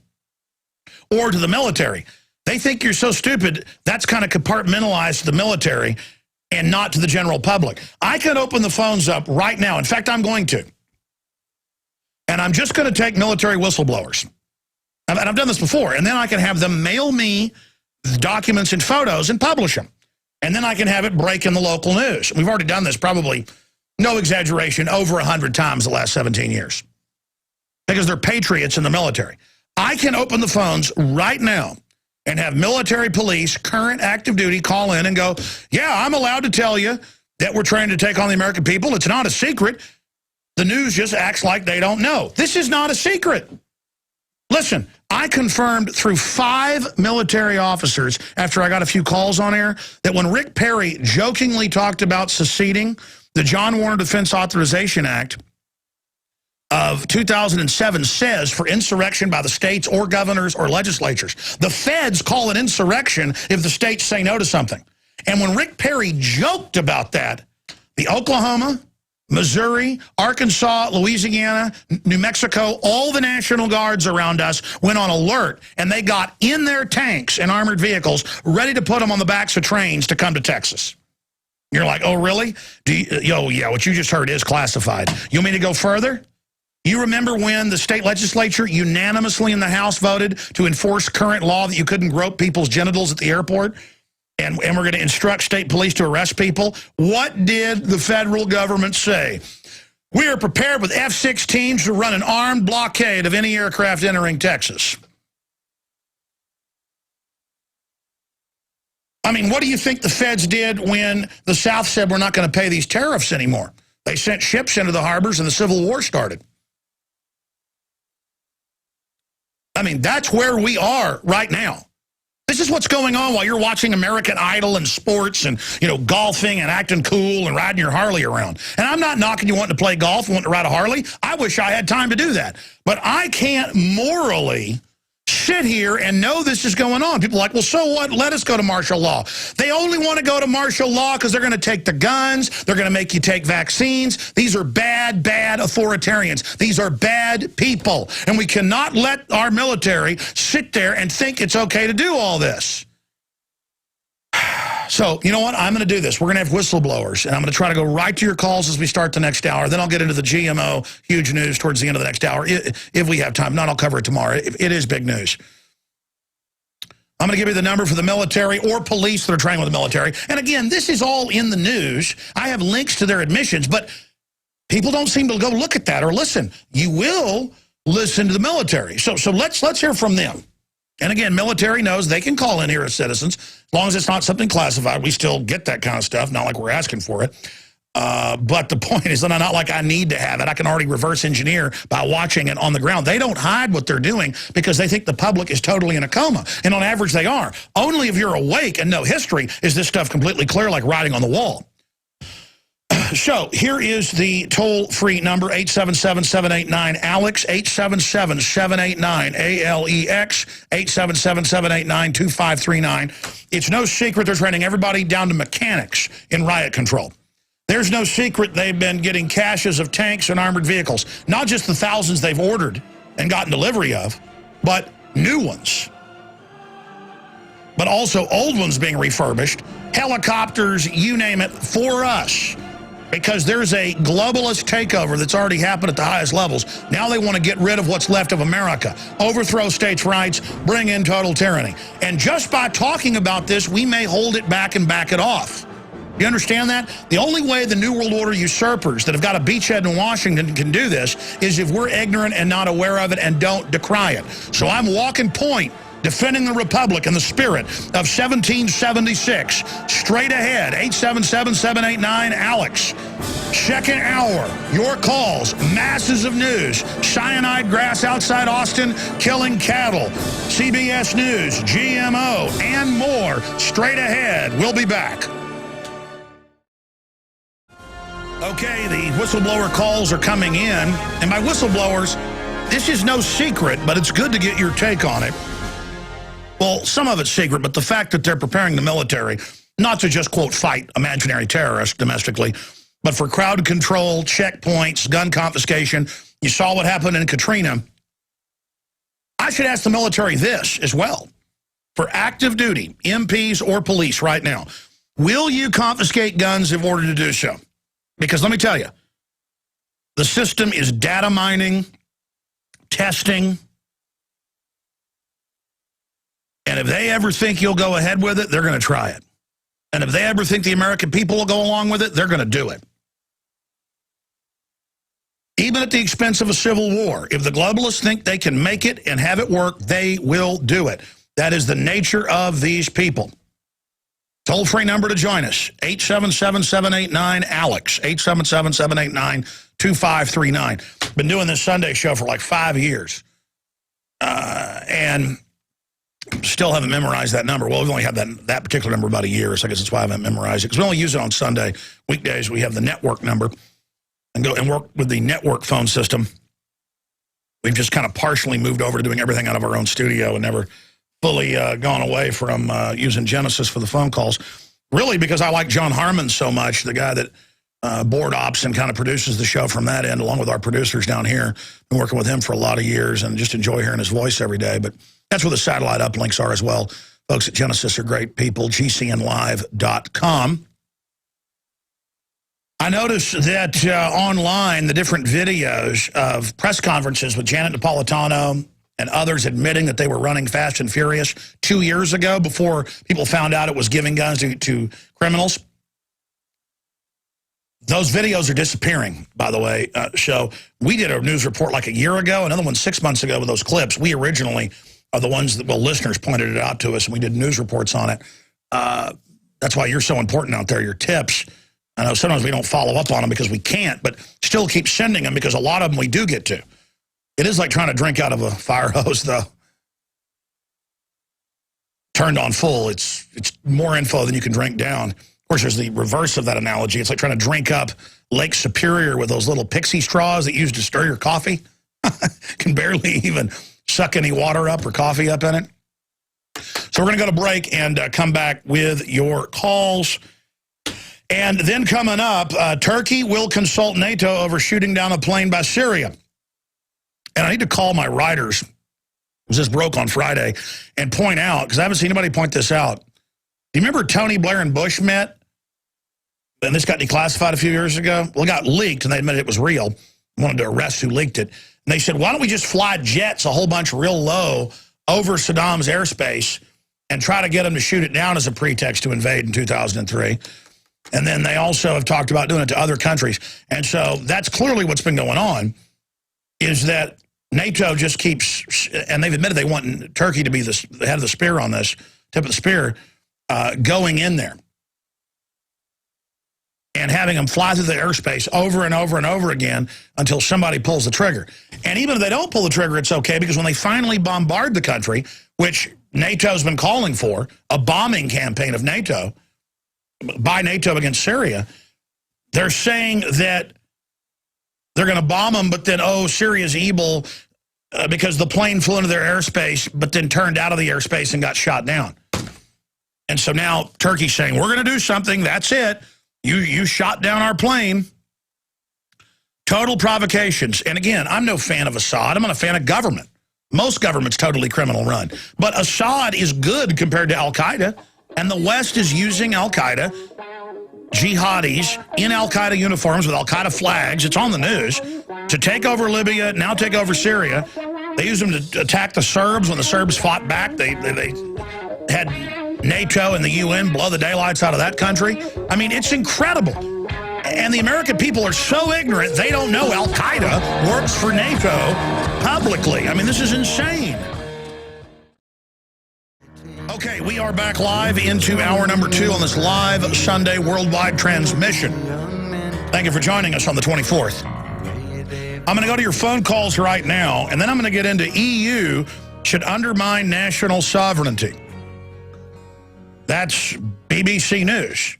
or to the military. They think you're so stupid, that's kind of compartmentalized to the military and not to the general public. I can open the phones up right now. In fact, I'm going to. And I'm just going to take military whistleblowers. And I've done this before. And then I can have them mail me documents and photos and publish them. And then I can have it break in the local news. We've already done this probably, no exaggeration, over 100 times the last 17 years. Because they're patriots in the military. I can open the phones right now and have military police, current active duty, call in and go, yeah, I'm allowed to tell you that we're trying to take on the American people. It's not a secret. The news just acts like they don't know. This is not a secret. Listen, I confirmed through 5 military officers after I got a few calls on air that when Rick Perry jokingly talked about seceding, the John Warner Defense Authorization Act of 2007 says for insurrection by the states or governors or legislatures. The feds call it insurrection if the states say no to something. And when Rick Perry joked about that, the Oklahoma, Missouri, Arkansas, Louisiana, New Mexico, all the National Guards around us went on alert, and they got in their tanks and armored vehicles ready to put them on the backs of trains to come to Texas. You're like, oh, really? Yeah, what you just heard is classified. You want me to go further? You remember when the state legislature unanimously in the House voted to enforce current law that you couldn't grope people's genitals at the airport? And we're going to instruct state police to arrest people? What did the federal government say? We are prepared with F-16s to run an armed blockade of any aircraft entering Texas. I mean, what do you think the feds did when the South said we're not going to pay these tariffs anymore? They sent ships into the harbors and the Civil War started. I mean, that's where we are right now. This is what's going on while you're watching American Idol and sports and, golfing and acting cool and riding your Harley around. And I'm not knocking you wanting to play golf and wanting to ride a Harley. I wish I had time to do that. But I can't morally sit here and know this is going on. People are like, well, so what? Let us go to martial law. They only want to go to martial law because they're going to take the guns. They're going to make you take vaccines. These are bad, bad authoritarians. These are bad people. And we cannot let our military sit there and think it's okay to do all this. So, you know what? I'm going to do this. We're going to have whistleblowers, and I'm going to try to go right to your calls as we start the next hour. Then I'll get into the GMO huge news towards the end of the next hour, if we have time. Not, I'll cover it tomorrow. It is big news. I'm going to give you the number for the military or police that are training with the military. And again, this is all in the news. I have links to their admissions, but people don't seem to go look at that or listen. You will listen to the military. So let's hear from them. And again, military knows they can call in here as citizens. As long as it's not something classified, we still get that kind of stuff, not like we're asking for it. But the point is that I'm not like I need to have it. I can already reverse engineer by watching it on the ground. They don't hide what they're doing because they think the public is totally in a coma. And on average, they are. Only if you're awake and know history is this stuff completely clear, like writing on the wall. So here is the toll-free number, 877-789-ALEX, 877-789-ALEX, 877-789-2539. It's no secret they're training everybody down to mechanics in riot control. There's no secret they've been getting caches of tanks and armored vehicles, not just the thousands they've ordered and gotten delivery of, but new ones. But also old ones being refurbished, helicopters, you name it, for us. Because there's a globalist takeover that's already happened at the highest levels. Now they want to get rid of what's left of America, overthrow states' rights, bring in total tyranny. And just by talking about this, we may hold it back and back it off. You understand that? The only way the New World Order usurpers that have got a beachhead in Washington can do this is if we're ignorant and not aware of it and don't decry it. So I'm walking point, defending the Republic in the spirit of 1776. Straight ahead, 877-789-ALEX. Second hour, your calls, masses of news. Cyanide grass outside Austin, killing cattle. CBS News, GMO, and more. Straight ahead, we'll be back. Okay, the whistleblower calls are coming in. And by whistleblowers, this is no secret, but it's good to get your take on it. Well, some of it's secret, but the fact that they're preparing the military, not to just, quote, fight imaginary terrorists domestically, but for crowd control, checkpoints, gun confiscation. You saw what happened in Katrina. I should ask the military this as well. For active duty, MPs or police right now, will you confiscate guns if ordered to do so? Because let me tell you, the system is data mining, testing, and if they ever think you'll go ahead with it, they're going to try it. And if they ever think the American people will go along with it, they're going to do it. Even at the expense of a civil war, if the globalists think they can make it and have it work, they will do it. That is the nature of these people. Toll-free number to join us, 877-789-ALEX, 877-789-2539. Been doing this Sunday show for like 5 years. And still haven't memorized that number. Well, we've only had that particular number about a year, so I guess that's why I haven't memorized it. Because we only use it on Sunday. Weekdays, we have the network number and go and work with the network phone system. We've just kind of partially moved over to doing everything out of our own studio and never fully gone away from using Genesis for the phone calls. Really, because I like John Harmon so much, the guy that board ops and kind of produces the show from that end, along with our producers down here. Been working with him for a lot of years and just enjoy hearing his voice every day. But that's where the satellite uplinks are as well. Folks at Genesis are great people, gcnlive.com. I noticed that online, the different videos of press conferences with Janet Napolitano and others admitting that they were running Fast and Furious 2 years ago before people found out it was giving guns to criminals. Those videos are disappearing, by the way. So we did a news report like a year ago, another one 6 months ago with those clips. We originally are the ones that, well, listeners pointed it out to us, and we did news reports on it. That's why you're so important out there, your tips. I know sometimes we don't follow up on them because we can't, but still keep sending them because a lot of them we do get to. It is like trying to drink out of a fire hose, though. Turned on full, it's more info than you can drink down. Of course, there's the reverse of that analogy. It's like trying to drink up Lake Superior with those little pixie straws that you use to stir your coffee. Can barely even suck any water up or coffee up in it. So we're going to go to break and come back with your calls. And then coming up, Turkey will consult NATO over shooting down a plane by Syria. And I need to call my writers, because this broke on Friday, and point out, because I haven't seen anybody point this out. Do you remember Tony Blair and Bush met? And this got declassified a few years ago? Well, it got leaked, and they admitted it was real. Wanted to arrest who leaked it. And they said, why don't we just fly jets a whole bunch real low over Saddam's airspace and try to get them to shoot it down as a pretext to invade in 2003. And then they also have talked about doing it to other countries. And so that's clearly what's been going on, is that NATO just keeps, and they've admitted they want Turkey to be the head of the spear on this, tip of the spear, going in there. And having them fly through the airspace over and over and over again until somebody pulls the trigger. And even if they don't pull the trigger, it's okay, because when they finally bombard the country, which NATO's been calling for, a bombing campaign of NATO, by NATO against Syria, they're saying that they're going to bomb them, but then, oh, Syria's evil because the plane flew into their airspace, but then turned out of the airspace and got shot down. And so now Turkey's saying, we're going to do something, that's it. You shot down our plane. Total provocations. And again, I'm no fan of Assad. I'm not a fan of government. Most government's totally criminal run. But Assad is good compared to al-Qaeda. And the West is using al-Qaeda, jihadis in al-Qaeda uniforms with al-Qaeda flags, it's on the news, to take over Libya, now take over Syria. They used them to attack the Serbs when the Serbs fought back. They had NATO and the UN blow the daylights out of that country. I mean, it's incredible. And the American people are so ignorant, they don't know al-Qaeda works for NATO publicly. I mean, this is insane. Okay, we are back live into hour number 2 on this live Sunday worldwide transmission. Thank you for joining us on the 24th. I'm going to go to your phone calls right now, and then I'm going to get into EU should undermine national sovereignty. That's BBC News.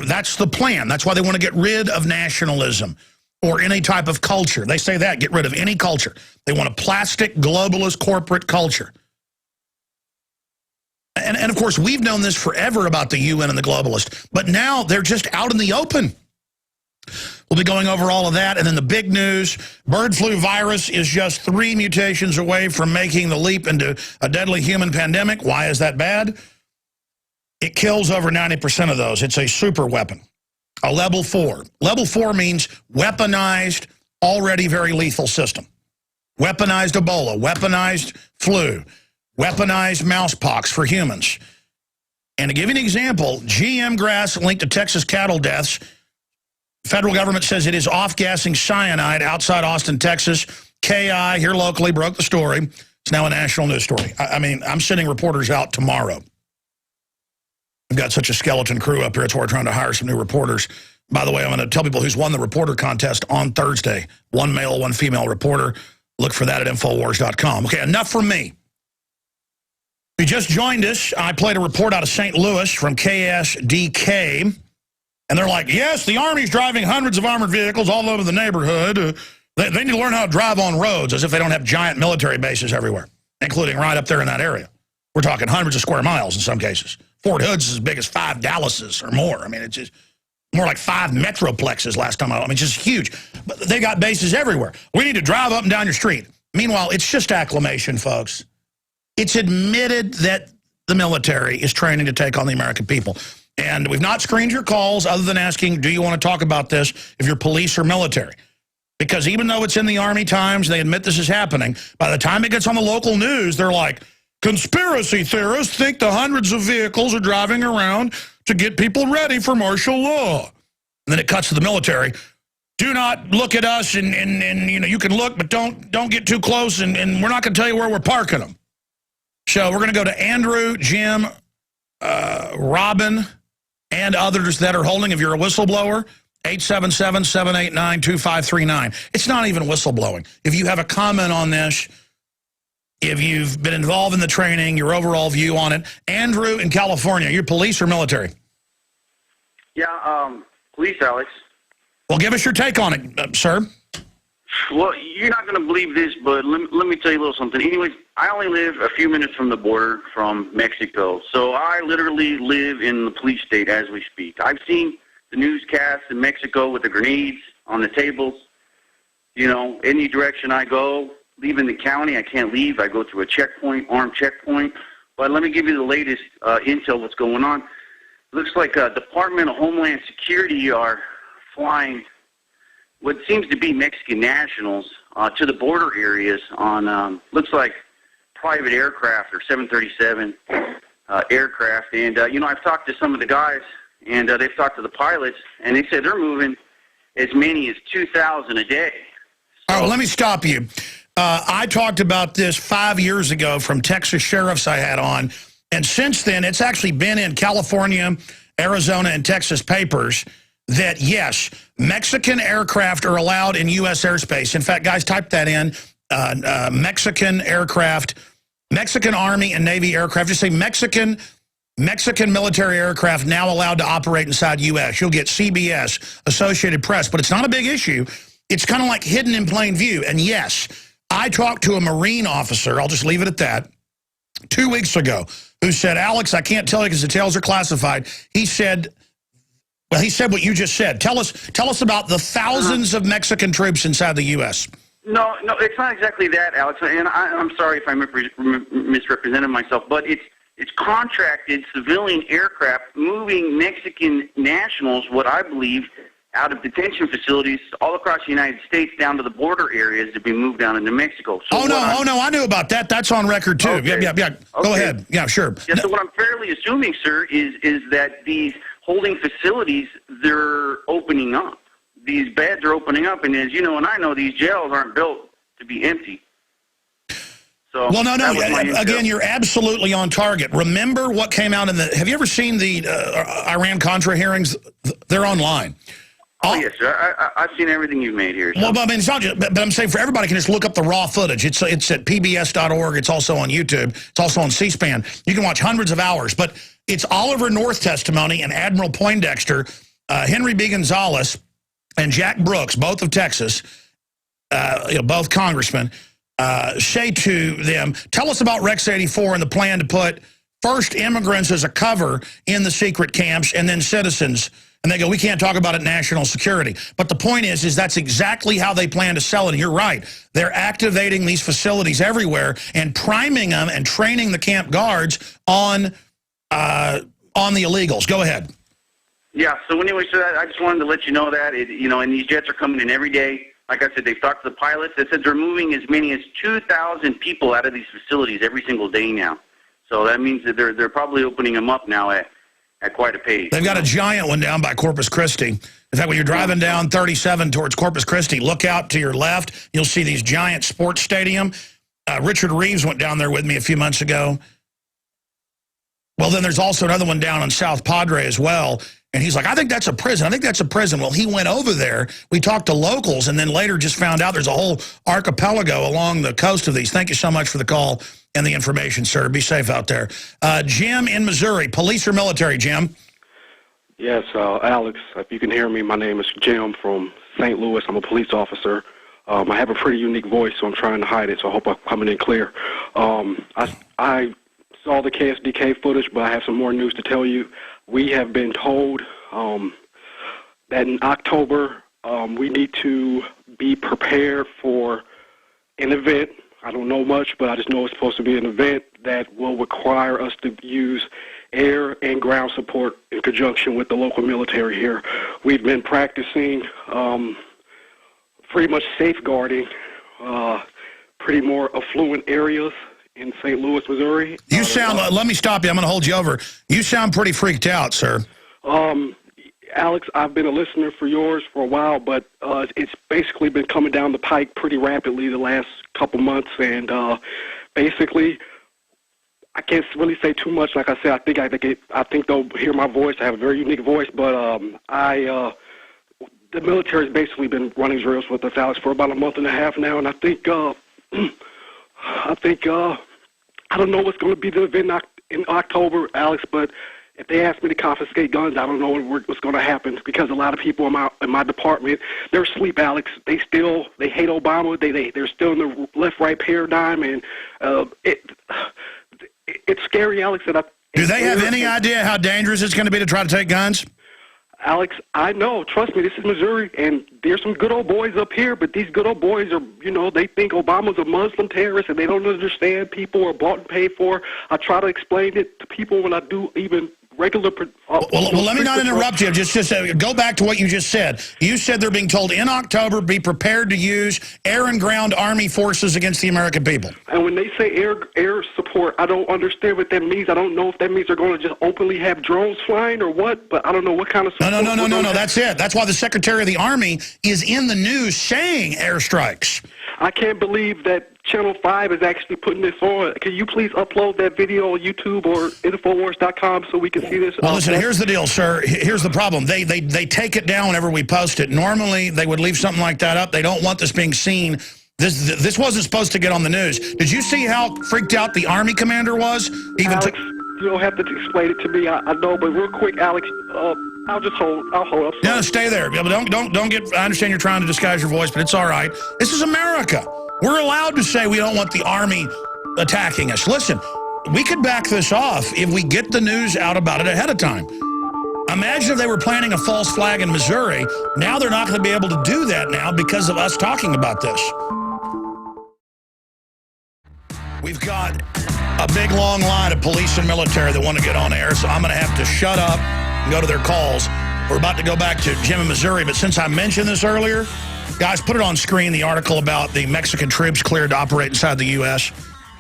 That's the plan. That's why they want to get rid of nationalism or any type of culture. They say that, get rid of any culture. They want a plastic, globalist, corporate culture. And of course, we've known this forever about the UN and the globalists, but now they're just out in the open. We'll be going over all of that. And then the big news, bird flu virus is just 3 mutations away from making the leap into a deadly human pandemic. Why is that bad? It kills over 90% of those. It's a super weapon, a level 4. Level 4 means weaponized, already very lethal system. Weaponized Ebola, weaponized flu, weaponized mousepox for humans. And to give you an example, GM grass linked to Texas cattle deaths. Federal government says it is off-gassing cyanide outside Austin, Texas. KI, here locally, broke the story. It's now a national news story. I mean, I'm sending reporters out tomorrow. We've got such a skeleton crew up here. It's why we're trying to hire some new reporters. By the way, I'm going to tell people who's won the reporter contest on Thursday. 1 male, 1 female reporter. Look for that at Infowars.com. Okay, enough from me. If you just joined us, I played a report out of St. Louis from KSDK. And they're like, yes, the Army's driving hundreds of armored vehicles all over the neighborhood. They need to learn how to drive on roads, as if they don't have giant military bases everywhere, including right up there in that area. We're talking hundreds of square miles in some cases. Fort Hood's as big as 5 Dallases or more. I mean, it's just more like 5 metroplexes last time I mean, it's just huge. But they got bases everywhere. We need to drive up and down your street. Meanwhile, it's just acclamation, folks. It's admitted that the military is training to take on the American people. And we've not screened your calls other than asking, do you want to talk about this if you're police or military? Because even though it's in the Army Times, they admit this is happening, by the time it gets on the local news, they're like, conspiracy theorists think the hundreds of vehicles are driving around to get people ready for martial law. And then it cuts to the military. Do not look at us, and you know, you can look, but don't get too close, and we're not going to tell you where we're parking them. So we're going to go to Andrew, Jim, Robin, and others that are holding. If you're a whistleblower, 877-789-2539. It's not even whistleblowing. If you have a comment on this, if you've been involved in the training, your overall view on it. Andrew in California, you're police or military? Yeah, police, Alex. Well, give us your take on it, sir. Well, you're not going to believe this, but let me tell you a little something. Anyways, I only live a few minutes from the border from Mexico, so I literally live in the police state as we speak. I've seen the newscasts in Mexico with the grenades on the tables. You know, any direction I go, leaving the county, I can't leave. I go through a checkpoint, armed checkpoint. But let me give you the latest intel what's going on. Looks like Department of Homeland Security are flying what seems to be Mexican nationals to the border areas on, looks like private aircraft or 737 aircraft. And, you know, I've talked to some of the guys, and they've talked to the pilots, and they said they're moving as many as 2,000 a day. So, let me stop you. I talked about this 5 years ago from Texas sheriffs I had on, and since then it's actually been in California, Arizona, and Texas papers that, yes, Mexican aircraft are allowed in U.S. airspace. In fact, guys, type that in, Mexican aircraft, Mexican Army and Navy aircraft. Just say Mexican military aircraft now allowed to operate inside U.S. You'll get CBS, Associated Press, but it's not a big issue. It's kind of like hidden in plain view. And yes, I talked to a Marine officer, I'll just leave it at that, 2 weeks ago, who said, Alex, I can't tell you because the details are classified. He said, well, he said what you just said. Tell us about the thousands of Mexican troops inside the U.S. No, it's not exactly that, Alex. And I'm sorry if I misrepresented myself, but it's contracted civilian aircraft moving Mexican nationals, what I believe, out of detention facilities all across the United States down to the border areas to be moved down into Mexico. So oh, no, I knew about that. That's on record, too. Okay. Yeah. Go ahead. Yeah, sure. Yeah, so what I'm fairly assuming, sir, is that these holding facilities, they're opening up. These beds are opening up, and as you know and I know, these jails aren't built to be empty. So well, no. Again, you're absolutely on target. Remember what came out in the... Have you ever seen the Iran-Contra hearings? They're online. Oh, yes, sir. I've seen everything you've made here. So. Well, I mean, it's not just... But I'm saying for everybody can just look up the raw footage. It's at pbs.org. It's also on YouTube. It's also on C-SPAN. You can watch hundreds of hours. But it's Oliver North testimony and Admiral Poindexter, Henry B. Gonzalez, and Jack Brooks, both of Texas, both congressmen, say to them, tell us about Rex 84 and the plan to put first immigrants as a cover in the secret camps and then citizens. And they go, we can't talk about it national security. But the point is that's exactly how they plan to sell it. And you're right. They're activating these facilities everywhere and priming them and training the camp guards on the illegals. Go ahead. Yeah, so anyway, so I just wanted to let you know that, and these jets are coming in every day. Like I said, they've talked to the pilots. They said they're moving as many as 2,000 people out of these facilities every single day now. So that means that they're probably opening them up now at quite a pace. They've got a giant one down by Corpus Christi. In fact, when you're driving down 37 towards Corpus Christi, look out to your left. You'll see these giant sports stadium. Richard Reeves went down there with me a few months ago. Well, then there's also another one down on South Padre as well. And he's like, I think that's a prison. I think that's a prison. Well, he went over there. We talked to locals and then later just found out there's a whole archipelago along the coast of these. Thank you so much for the call and the information, sir. Be safe out there. Jim in Missouri, police or military, Jim? Yes, Alex, if you can hear me, my name is Jim from St. Louis. I'm a police officer. I have a pretty unique voice, so I'm trying to hide it, so I hope I'm coming in clear. I saw the KSDK footage, but I have some more news to tell you. We have been told that in October we need to be prepared for an event. I don't know much, but I just know it's supposed to be an event that will require us to use air and ground support in conjunction with the local military here. We've been practicing pretty much safeguarding pretty more affluent areas in St. Louis, Missouri. You sound, let me stop you. I'm going to hold you over. You sound pretty freaked out, sir. Alex, I've been a listener for yours for a while, but it's basically been coming down the pike pretty rapidly the last couple months, and basically, I can't really say too much. Like I said, I think they'll hear my voice. I have a very unique voice, but the military has basically been running drills with us, Alex, for about a month and a half now, and I think I don't know what's going to be the event in October, Alex, but if they ask me to confiscate guns, I don't know what's going to happen, because a lot of people in my department, they're asleep, Alex. They hate Obama. They're still in the left-right paradigm, and it's scary, Alex. Do they have any idea how dangerous it's going to be to try to take guns? Alex, I know. Trust me, this is Missouri, and there's some good old boys up here, but these good old boys are, they think Obama's a Muslim terrorist, and they don't understand people are bought and paid for. I try to explain it to people when I do even regular... Well, let me not interrupt you. Just go back to what you just said. You said they're being told in October, be prepared to use air and ground army forces against the American people. And when they say air support, I don't understand what that means. I don't know if that means they're going to just openly have drones flying or what, but I don't know what kind of support. No, that's it. That's why the Secretary of the Army is in the news saying airstrikes. I can't believe that Channel 5 is actually putting this on. Can you please upload that video on YouTube or Infowars.com so we can see this? Well, listen, here's the deal, sir. Here's the problem. They take it down whenever we post it. Normally, they would leave something like that up. They don't want this being seen. This wasn't supposed to get on the news. Did you see how freaked out the Army commander was? Alex, you don't have to explain it to me. I know, but real quick, Alex, I'll hold up. No, stay there. Don't get. I understand you're trying to disguise your voice, but it's all right. This is America. We're allowed to say we don't want the Army attacking us. Listen, we could back this off if we get the news out about it ahead of time. Imagine if they were planting a false flag in Missouri. Now they're not going to be able to do that now because of us talking about this. We've got a big, long line of police and military that want to get on air, so I'm going to have to shut up and go to their calls. We're about to go back to Jim in Missouri, but since I mentioned this earlier, guys, put it on screen, the article about the Mexican troops cleared to operate inside the U.S.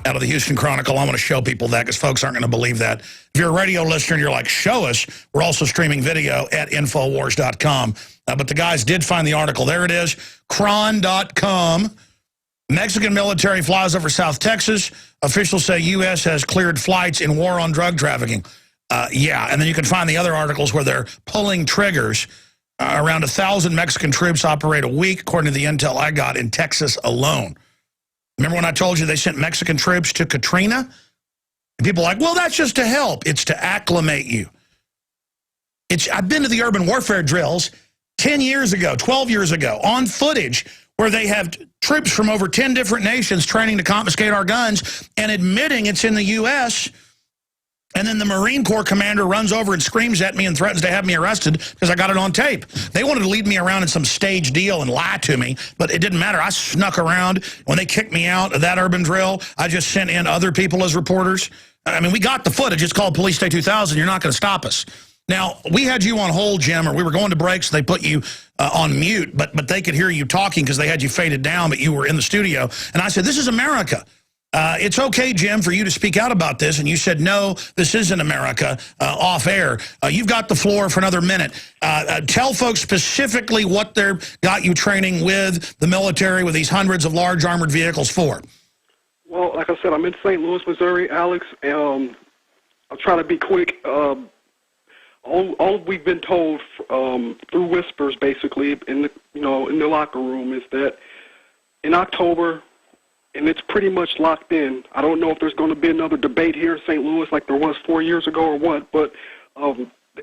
out of the Houston Chronicle. I want to show people that because folks aren't going to believe that. If you're a radio listener and you're like, show us, we're also streaming video at Infowars.com. But the guys did find the article. There it is, Cron.com. Mexican military flies over South Texas. Officials say U.S. has cleared flights in war on drug trafficking. Yeah, and then you can find the other articles where they're pulling triggers. Around 1,000 Mexican troops operate a week, according to the intel I got, in Texas alone. Remember when I told you they sent Mexican troops to Katrina? And people are like, well, that's just to help. It's to acclimate you. I've been to the urban warfare drills 10 years ago, 12 years ago, on footage where they have troops from over 10 different nations training to confiscate our guns and admitting it's in the U.S., and then the Marine Corps commander runs over and screams at me and threatens to have me arrested because I got it on tape. They wanted to lead me around in some staged deal and lie to me, but it didn't matter. I snuck around. When they kicked me out of that urban drill, I just sent in other people as reporters. I mean, we got the footage. It's called Police Day 2000. You're not going to stop us. Now, we had you on hold, Jim, or we were going to breaks. They put you on mute, but they could hear you talking because they had you faded down, but you were in the studio. And I said, this is America. It's okay, Jim, for you to speak out about this. And you said, no, this isn't America, off air. You've got the floor for another minute. Tell folks specifically what they've got you training with the military with these hundreds of large armored vehicles for. Well, like I said, I'm in St. Louis, Missouri, Alex. I'll try to be quick. All we've been told through whispers, basically, in the locker room, is that in October, and it's pretty much locked in. I don't know if there's going to be another debate here in St. Louis like there was 4 years ago or what, but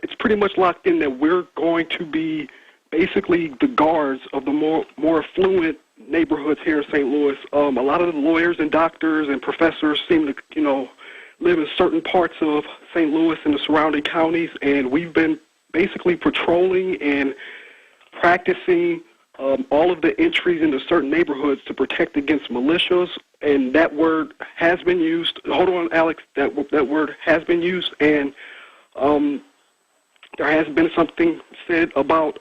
it's pretty much locked in that we're going to be basically the guards of the more affluent neighborhoods here in St. Louis. A lot of the lawyers and doctors and professors seem to, live in certain parts of St. Louis and the surrounding counties, and we've been basically patrolling and practicing all of the entries into certain neighborhoods to protect against militias, and that word has been used. Hold on, Alex. That word has been used, and There has been something said about,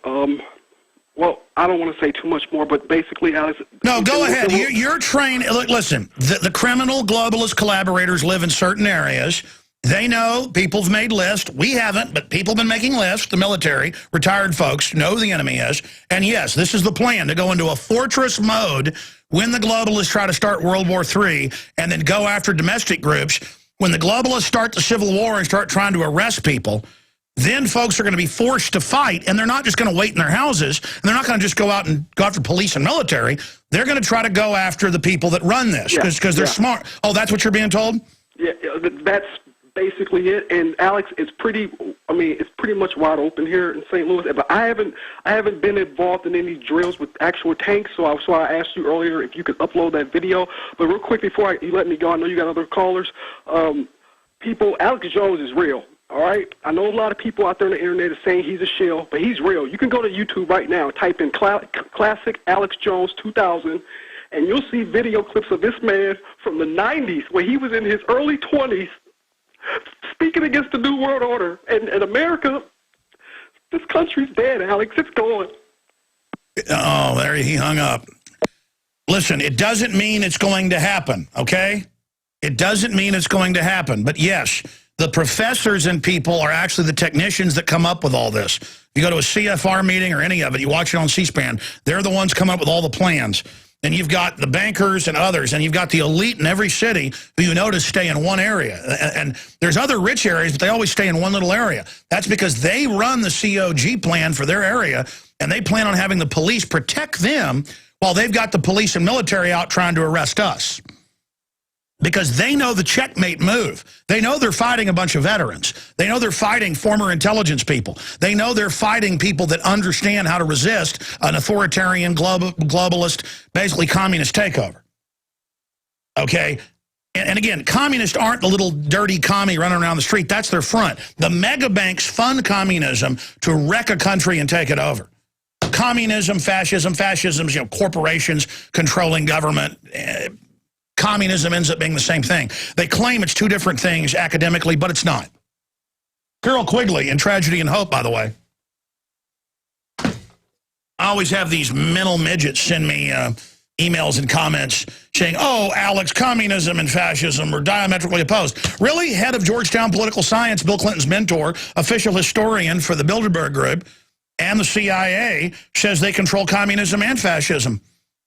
well, I don't want to say too much more, but basically, Alex... No, go ahead. You're trained... Look, listen, the criminal globalist collaborators live in certain areas. They know people have made lists. We haven't, but people have been making lists. The military, retired folks, know who the enemy is. And yes, this is the plan, to go into a fortress mode when the globalists try to start World War III and then go after domestic groups. When the globalists start the Civil War and start trying to arrest people, then folks are going to be forced to fight, and they're not just going to wait in their houses, and they're not going to just go out and go after police and military. They're going to try to go after the people that run this because they're smart. Oh, that's what you're being told? Yeah, that's basically it. And Alex, it's pretty much wide open here in St. Louis. But I haven't been involved in any drills with actual tanks, so I asked you earlier if you could upload that video. But real quick before you let me go, I know you got other callers. Alex Jones is real. All right, I know a lot of people out there on the internet are saying he's a shill, but he's real. You can go to YouTube right now, type in classic Alex Jones 2000, and you'll see video clips of this man from the 90s when he was in his early 20s speaking against the New World Order. And America, this country's dead, Alex. It's gone. Oh, there he hung up. Listen, it doesn't mean it's going to happen, okay? It doesn't mean it's going to happen, but yes, the professors and people are actually the technicians that come up with all this. You go to a CFR meeting or any of it, you watch it on C-SPAN, they're the ones coming up with all the plans. And you've got the bankers and others, and you've got the elite in every city who you notice stay in one area. And there's other rich areas, but they always stay in one little area. That's because they run the COG plan for their area, and they plan on having the police protect them while they've got the police and military out trying to arrest us. Because they know the checkmate move. They know they're fighting a bunch of veterans. They know they're fighting former intelligence people. They know they're fighting people that understand how to resist an authoritarian, globalist, basically communist takeover. Okay? And again, communists aren't the little dirty commie running around the street. That's their front. The mega banks fund communism to wreck a country and take it over. Communism, fascism, corporations controlling government. Communism ends up being the same thing. They claim it's two different things academically, but it's not. Carol Quigley in Tragedy and Hope, by the way. I always have these mental midgets send me emails and comments saying, oh, Alex, communism and fascism are diametrically opposed. Really? Head of Georgetown Political Science, Bill Clinton's mentor, official historian for the Bilderberg Group, and the CIA says they control communism and fascism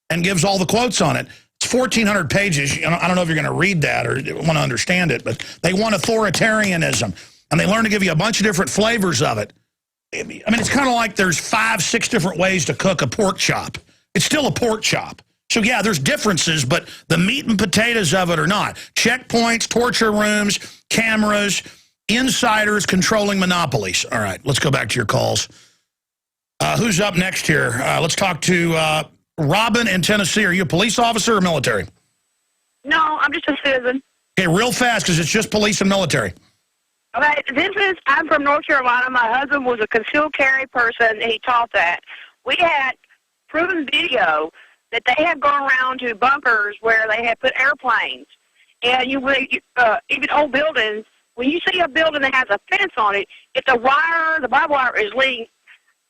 and gives all the quotes on it. It's 1,400 pages. I don't know if you're going to read that or want to understand it, but they want authoritarianism, and they learn to give you a bunch of different flavors of it. I mean, it's kind of like there's 5, 6 different ways to cook a pork chop. It's still a pork chop. So, yeah, there's differences, but the meat and potatoes of it are not. Checkpoints, torture rooms, cameras, insiders controlling monopolies. All right, let's go back to your calls. Who's up next here? Let's talk to... Robin in Tennessee, are you a police officer or military? No, I'm just a citizen. Okay, real fast, because it's just police and military. Okay, I'm from North Carolina. My husband was a concealed carry person, and he taught that. We had proven video that they had gone around to bunkers where they had put airplanes. And even old buildings, when you see a building that has a fence on it, if the barbed wire is leading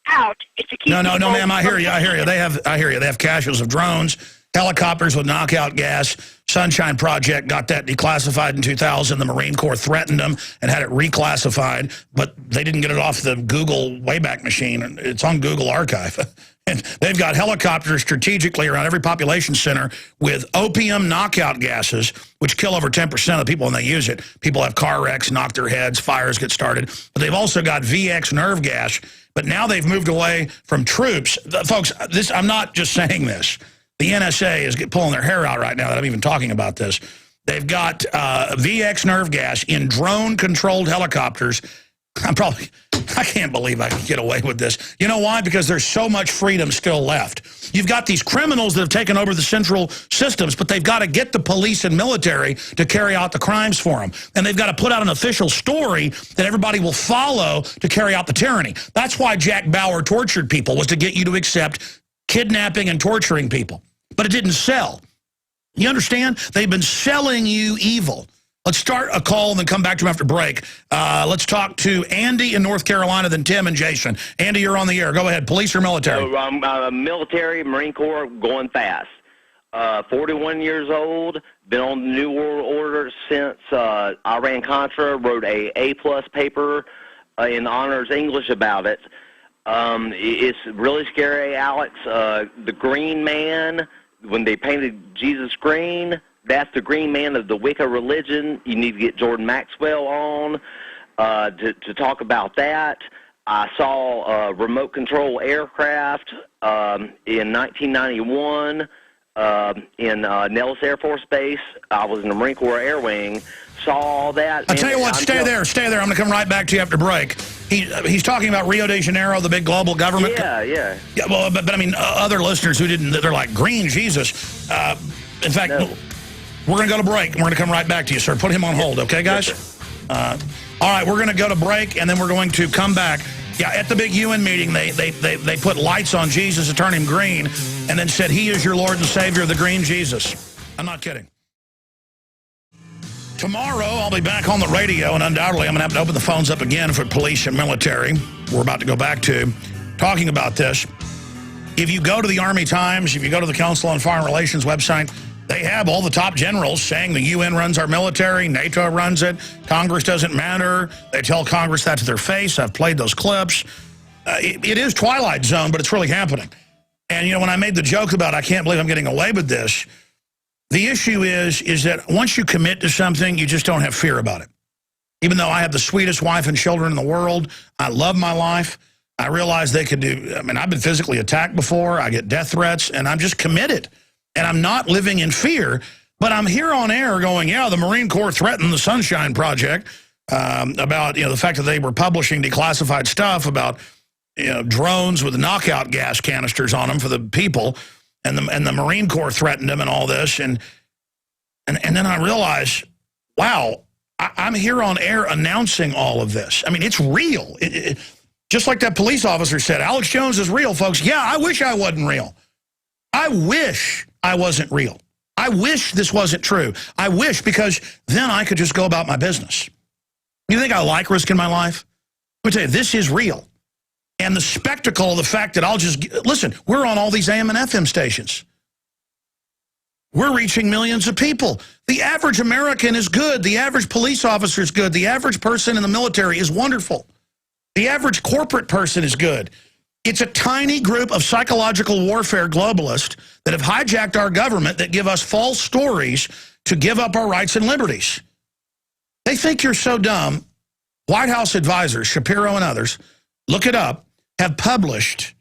out, it's to keep no, ma'am, I hear you. They have caches of drones, helicopters with knockout gas. Sunshine Project got that declassified in 2000. The Marine Corps threatened them and had it reclassified, but they didn't get it off the Google Wayback Machine. It's on Google Archive. And they've got helicopters strategically around every population center with opium knockout gases, which kill over 10% of the people when they use it. People have car wrecks, knock their heads, fires get started. But they've also got VX nerve gas. But now they've moved away from troops. Folks, I'm not just saying this. The NSA is pulling their hair out right now that I'm even talking about this. They've got VX nerve gas in drone-controlled helicopters. I can't believe I can get away with this. You know why? Because there's so much freedom still left. You've got these criminals that have taken over the central systems, but they've got to get the police and military to carry out the crimes for them. And they've got to put out an official story that everybody will follow to carry out the tyranny. That's why Jack Bauer tortured people, was to get you to accept kidnapping and torturing people. But it didn't sell. You understand? They've been selling you evil. Let's start a call and then come back to him after break. Let's talk to Andy in North Carolina, then Tim and Jason. Andy, you're on the air. Go ahead. Police or military? So I'm military, Marine Corps, going fast. 41 years old, been on the New World Order since Iran-Contra, wrote a A-plus paper in honors English about it. It's really scary, Alex. The Green Man, when they painted Jesus green, that's the Green Man of the Wicca religion. You need to get Jordan Maxwell on to talk about that. I saw remote control aircraft in 1991 in Nellis Air Force Base. I was in the Marine Corps Air Wing. Saw all that. I'll tell you what, stay there. I'm going to come right back to you after break. He's talking about Rio de Janeiro, the big global government. Yeah. Well, but I mean, other listeners who didn't, they're like, green Jesus. In fact, we're going to go to break, and we're going to come right back to you, sir. Put him on hold, okay, guys? Yes, all right, we're going to go to break, and then we're going to come back. Yeah, at the big UN meeting, they put lights on Jesus to turn him green, and then said, he is your Lord and Savior, the green Jesus. I'm not kidding. Tomorrow, I'll be back on the radio, and undoubtedly, I'm going to have to open the phones up again for police and military. We're about to go back to talking about this. If you go to the Army Times, if you go to the Council on Foreign Relations website, they have all the top generals saying the UN runs our military, NATO runs it, Congress doesn't matter. They tell Congress that to their face. I've played those clips. It is Twilight Zone, but it's really happening. And, you know, when I made the joke about I can't believe I'm getting away with this, the issue is that once you commit to something, you just don't have fear about it. Even though I have the sweetest wife and children in the world, I love my life, I realize they could do, I mean, I've been physically attacked before, I get death threats, and I'm just committed. And I'm not living in fear, but I'm here on air going, yeah, the Marine Corps threatened the Sunshine Project about, you know, the fact that they were publishing declassified stuff about, you know, drones with knockout gas canisters on them for the people, and the Marine Corps threatened them and all this, and then I realize, wow, I'm here on air announcing all of this. I mean, it's real. Just like that police officer said, Alex Jones is real, folks. Yeah, I wish I wasn't real. I wish I wasn't real. I wish this wasn't true. I wish, because then I could just go about my business. You think I like risking my life? Let me tell you, this is real. And the spectacle of the fact that I'll just, listen, we're on all these AM and FM stations. We're reaching millions of people. The average American is good. The average police officer is good. The average person in the military is wonderful. The average corporate person is good. It's a tiny group of psychological warfare globalists that have hijacked our government that give us false stories to give up our rights and liberties. They think you're so dumb. White House advisors, Shapiro and others, look it up, have published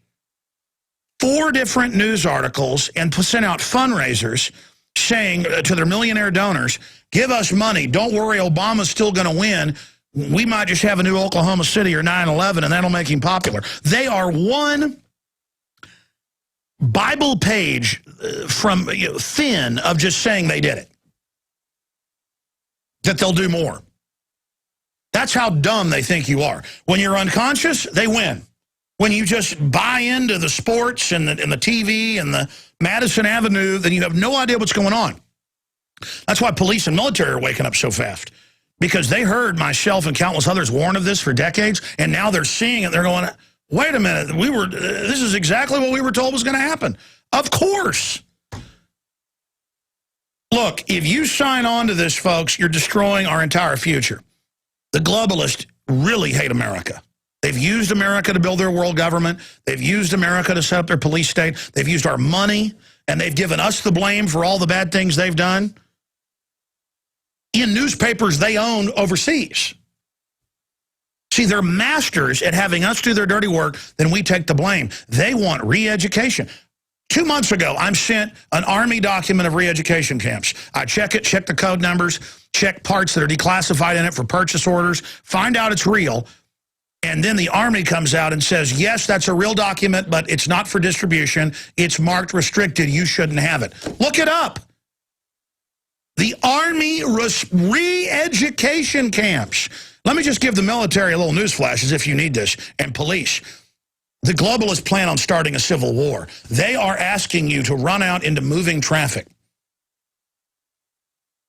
4 different news articles and sent out fundraisers saying to their millionaire donors, give us money. Don't worry, Obama's still going to win. We might just have a new Oklahoma City or 9/11, and that'll make him popular. They are one Bible page from thin of just saying they did it, that they'll do more. That's how dumb they think you are. When you're unconscious, they win. When you just buy into the sports and the TV and the Madison Avenue, then you have no idea what's going on. That's why police and military are waking up so fast. Because they heard myself and countless others warn of this for decades, and now they're seeing it. They're going, wait a minute, this is exactly what we were told was going to happen. Of course. Look, if you sign on to this, folks, you're destroying our entire future. The globalists really hate America. They've used America to build their world government. They've used America to set up their police state. They've used our money, and they've given us the blame for all the bad things they've done in newspapers they own overseas. See, they're masters at having us do their dirty work, then we take the blame. They want re-education. 2 months ago, I'm sent an Army document of re-education camps. I check it, check the code numbers, check parts that are declassified in it for purchase orders, find out it's real, and then the Army comes out and says, yes, that's a real document, but it's not for distribution. It's marked restricted. You shouldn't have it. Look it up. The Army re-education camps. Let me just give the military a little newsflash, as if you need this, and police. The globalists plan on starting a civil war. They are asking you to run out into moving traffic.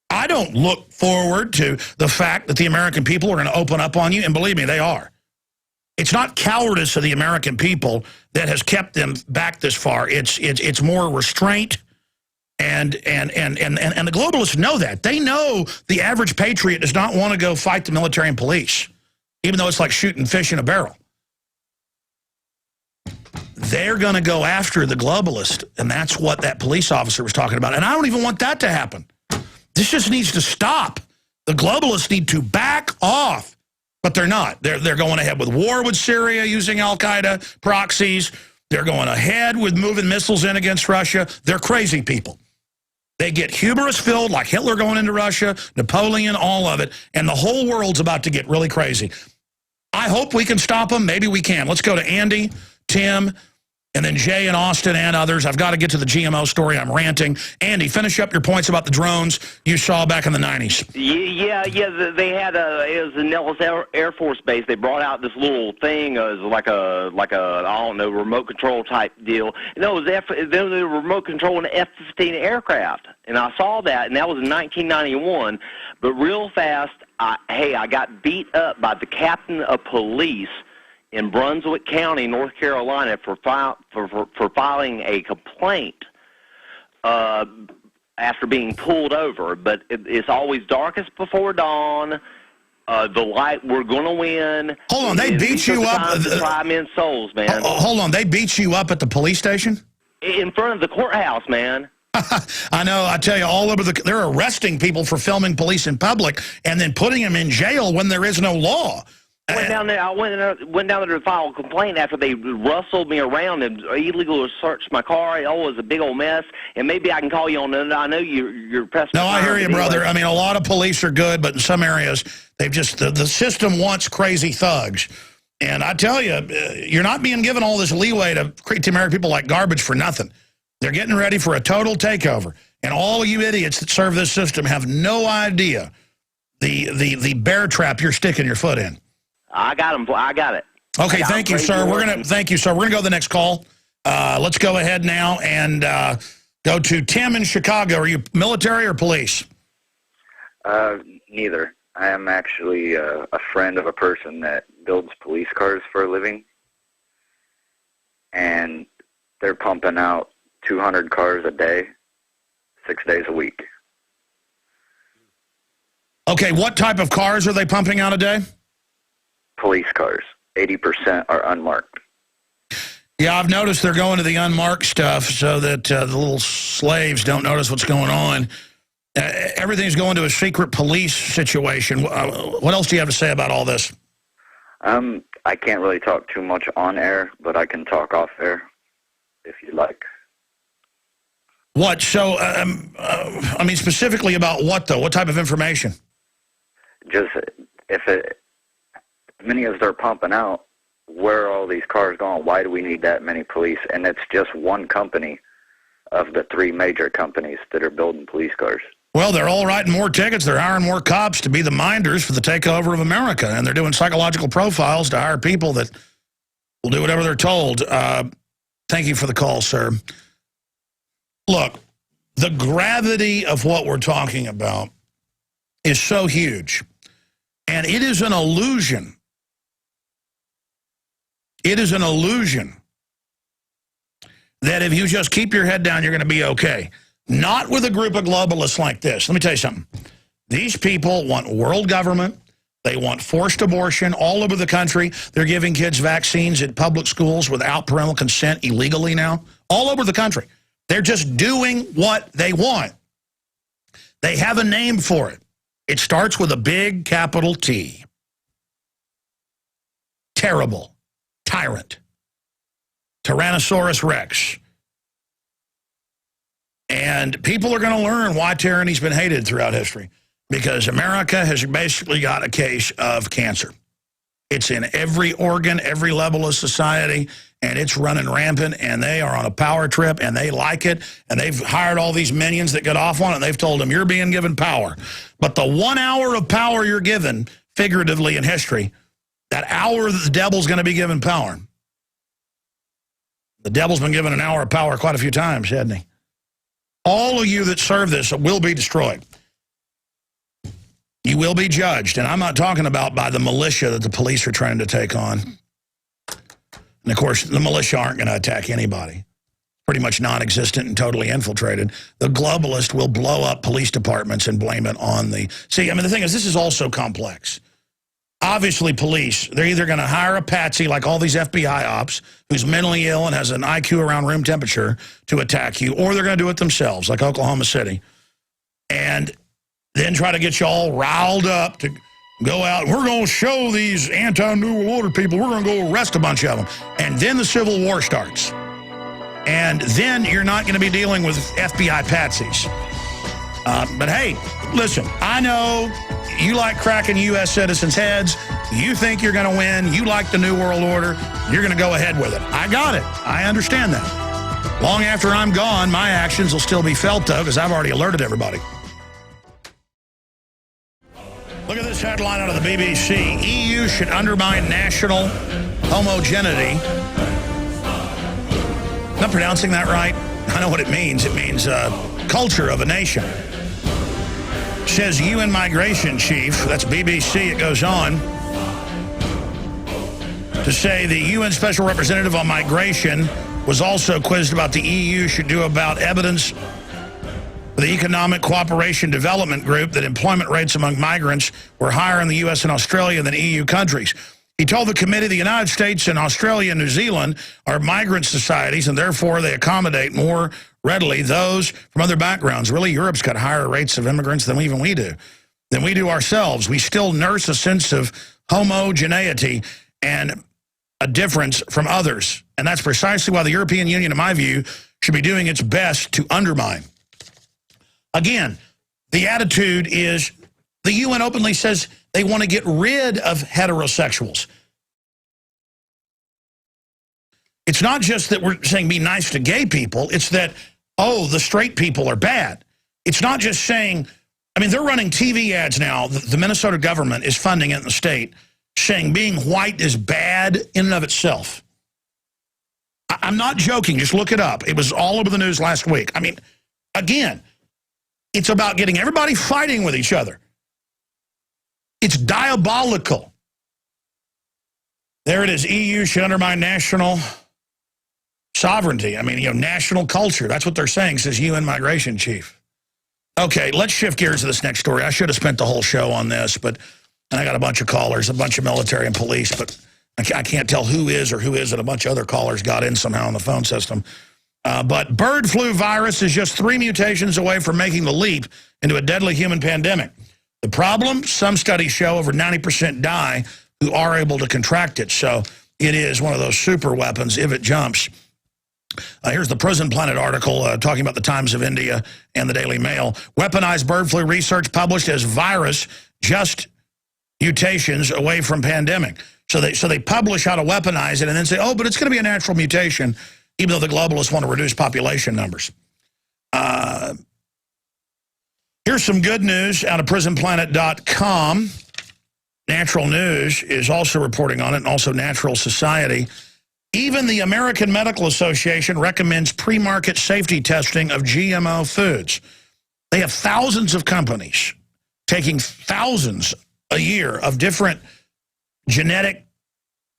I don't look forward to the fact that the American people are going to open up on you, and believe me, they are. It's not cowardice of the American people that has kept them back this far. It's more restraint, and the globalists know that. They know the average patriot does not want to go fight the military and police, even though it's like shooting fish in a barrel. They're going to go after the globalist, and that's what that police officer was talking about. And I don't even want that to happen. This just needs to stop. The globalists need to back off. But they're not. They're going ahead with war with Syria using al-Qaeda proxies. They're going ahead with moving missiles in against Russia. They're crazy people. They get hubris-filled like Hitler going into Russia, Napoleon, all of it, and the whole world's about to get really crazy. I hope we can stop them. Maybe we can. Let's go to Andy, Tim, and then Jay and Austin and others. I've got to get to the GMO story. I'm ranting. Andy, finish up your points about the drones you saw back in the 90s. Yeah. They had it was in Nellis Air Force Base. They brought out this little thing, it was like a I don't know, remote control type deal. No, it was they were remote controlling F-15 aircraft, and I saw that, and that was in 1991. But real fast, I got beat up by the captain of police in Brunswick County, North Carolina, for filing a complaint after being pulled over. But it's always darkest before dawn. The light, we're going to win. Hold on, they beat you up? Try men's souls, man. Hold on, they beat you up at the police station? In front of the courthouse, man. I know, I tell you, all over they're arresting people for filming police in public and then putting them in jail when there is no law. I went down there to file a complaint after they rustled me around and illegally searched my car. It was a big old mess. And maybe I can call you on it. I know you're pressed. No, I hear you, brother. I mean, a lot of police are good, but in some areas, they've just the system wants crazy thugs. And I tell you, you're not being given all this leeway to treat American people like garbage for nothing. They're getting ready for a total takeover. And all of you idiots that serve this system have no idea the bear trap you're sticking your foot in. I got him. I got it. Okay, thank you, sir. Thank you, sir. We're gonna go to the next call. Let's go ahead now and go to Tim in Chicago. Are you military or police? Neither. I am actually a friend of a person that builds police cars for a living, and they're pumping out 200 cars a day, 6 days a week. Okay, what type of cars are they pumping out a day? Police cars. 80% are unmarked. Yeah, I've noticed they're going to the unmarked stuff so that the little slaves don't notice what's going on. Everything's going to a secret police situation. What else do you have to say about all this? I can't really talk too much on air, but I can talk off air if you like. What? So, I mean, specifically about what, though? What type of information? Just many as they're pumping out, where are all these cars going? Why do we need that many police? And it's just one company of the three major companies that are building police cars. Well, they're all writing more tickets. They're hiring more cops to be the minders for the takeover of America. And they're doing psychological profiles to hire people that will do whatever they're told. Thank you for the call, sir. Look, the gravity of what we're talking about is so huge. And it is an illusion. It is an illusion that if you just keep your head down, you're going to be okay. Not with a group of globalists like this. Let me tell you something. These people want world government. They want forced abortion all over the country. They're giving kids vaccines at public schools without parental consent illegally now. All over the country. They're just doing what they want. They have a name for it. It starts with a big capital T. Terrible. Tyrant. Tyrannosaurus Rex. And people are going to learn why tyranny's been hated throughout history. Because America has basically got a case of cancer. It's in every organ, every level of society, and it's running rampant, and they are on a power trip, and they like it, and they've hired all these minions that get off on it, and they've told them, you're being given power. But the 1 hour of power you're given, figuratively in history, that hour that the devil's going to be given power. The devil's been given an hour of power quite a few times, hasn't he? All of you that serve this will be destroyed. You will be judged. And I'm not talking about by the militia that the police are trying to take on. And, of course, the militia aren't going to attack anybody. Pretty much non-existent and totally infiltrated. The globalist will blow up police departments and blame it on the... See, I mean, the thing is, this is all so complex. Obviously, police, they're either going to hire a patsy like all these FBI ops who's mentally ill and has an IQ around room temperature to attack you, or they're going to do it themselves, like Oklahoma City. And then try to get you all riled up to go out. We're going to show these anti-New World Order people. We're going to go arrest a bunch of them. And then the Civil War starts. And then you're not going to be dealing with FBI patsies. But hey, listen, I know you like cracking U.S. citizens' heads. You think you're going to win. You like the New World Order. You're going to go ahead with it. I got it. I understand that. Long after I'm gone, my actions will still be felt, though, because I've already alerted everybody. Look at this headline out of the BBC. EU should undermine national homogeneity. Am I pronouncing that right? I know what it means. It means culture of a nation. Says UN migration chief, that's BBC, it goes on, to say the UN special representative on migration was also quizzed about the EU should do about evidence for the Economic Cooperation Development Group that employment rates among migrants were higher in the U.S. and Australia than EU countries. He told the committee the United States and Australia and New Zealand are migrant societies, and therefore they accommodate more readily those from other backgrounds. Really, Europe's got higher rates of immigrants than even we do ourselves. We still nurse a sense of homogeneity and a difference from others. And that's precisely why the European Union, in my view, should be doing its best to undermine. Again, the attitude is the UN openly says they want to get rid of heterosexuals. It's not just that we're saying be nice to gay people. It's that, oh, the straight people are bad. It's not just saying, I mean, they're running TV ads now. The Minnesota government is funding it in the state, saying being white is bad in and of itself. I'm not joking. Just look it up. It was all over the news last week. I mean, again, it's about getting everybody fighting with each other. It's diabolical. There it is. EU should undermine national sovereignty. I mean, you know, national culture. That's what they're saying, says UN migration chief. Okay, let's shift gears to this next story. I should have spent the whole show on this, but and I got a bunch of callers, a bunch of military and police, but I can't tell who is or who isn't. A bunch of other callers got in somehow on the phone system. But bird flu virus is just 3 mutations away from making the leap into a deadly human pandemic. The problem, some studies show over 90% die who are able to contract it. So it is one of those super weapons if it jumps. Here's the Prison Planet article talking about the Times of India and the Daily Mail. Weaponized bird flu research published as virus, just mutations away from pandemic. So they publish how to weaponize it and then say, oh, but it's going to be a natural mutation, even though the globalists want to reduce population numbers. Here's some good news out of prisonplanet.com. Natural News is also reporting on it, and also Natural Society. Even the American Medical Association recommends pre-market safety testing of GMO foods. They have thousands of companies taking thousands a year of different genetic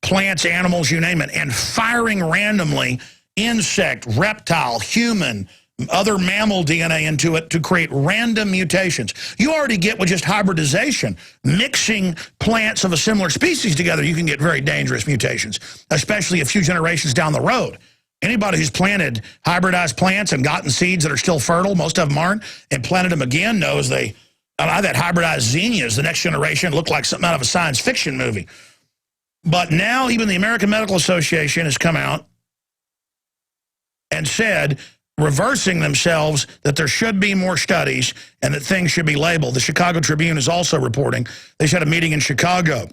plants, animals, you name it, and firing randomly insect, reptile, human, other mammal DNA into it to create random mutations. You already get with just hybridization, mixing plants of a similar species together, you can get very dangerous mutations, especially a few generations down the road. Anybody who's planted hybridized plants and gotten seeds that are still fertile, most of them aren't, and planted them again knows I've had hybridized zinnias, the next generation, look like something out of a science fiction movie. But now even the American Medical Association has come out and said, reversing themselves, that there should be more studies and that things should be labeled. The Chicago Tribune is also reporting. They just had a meeting in Chicago.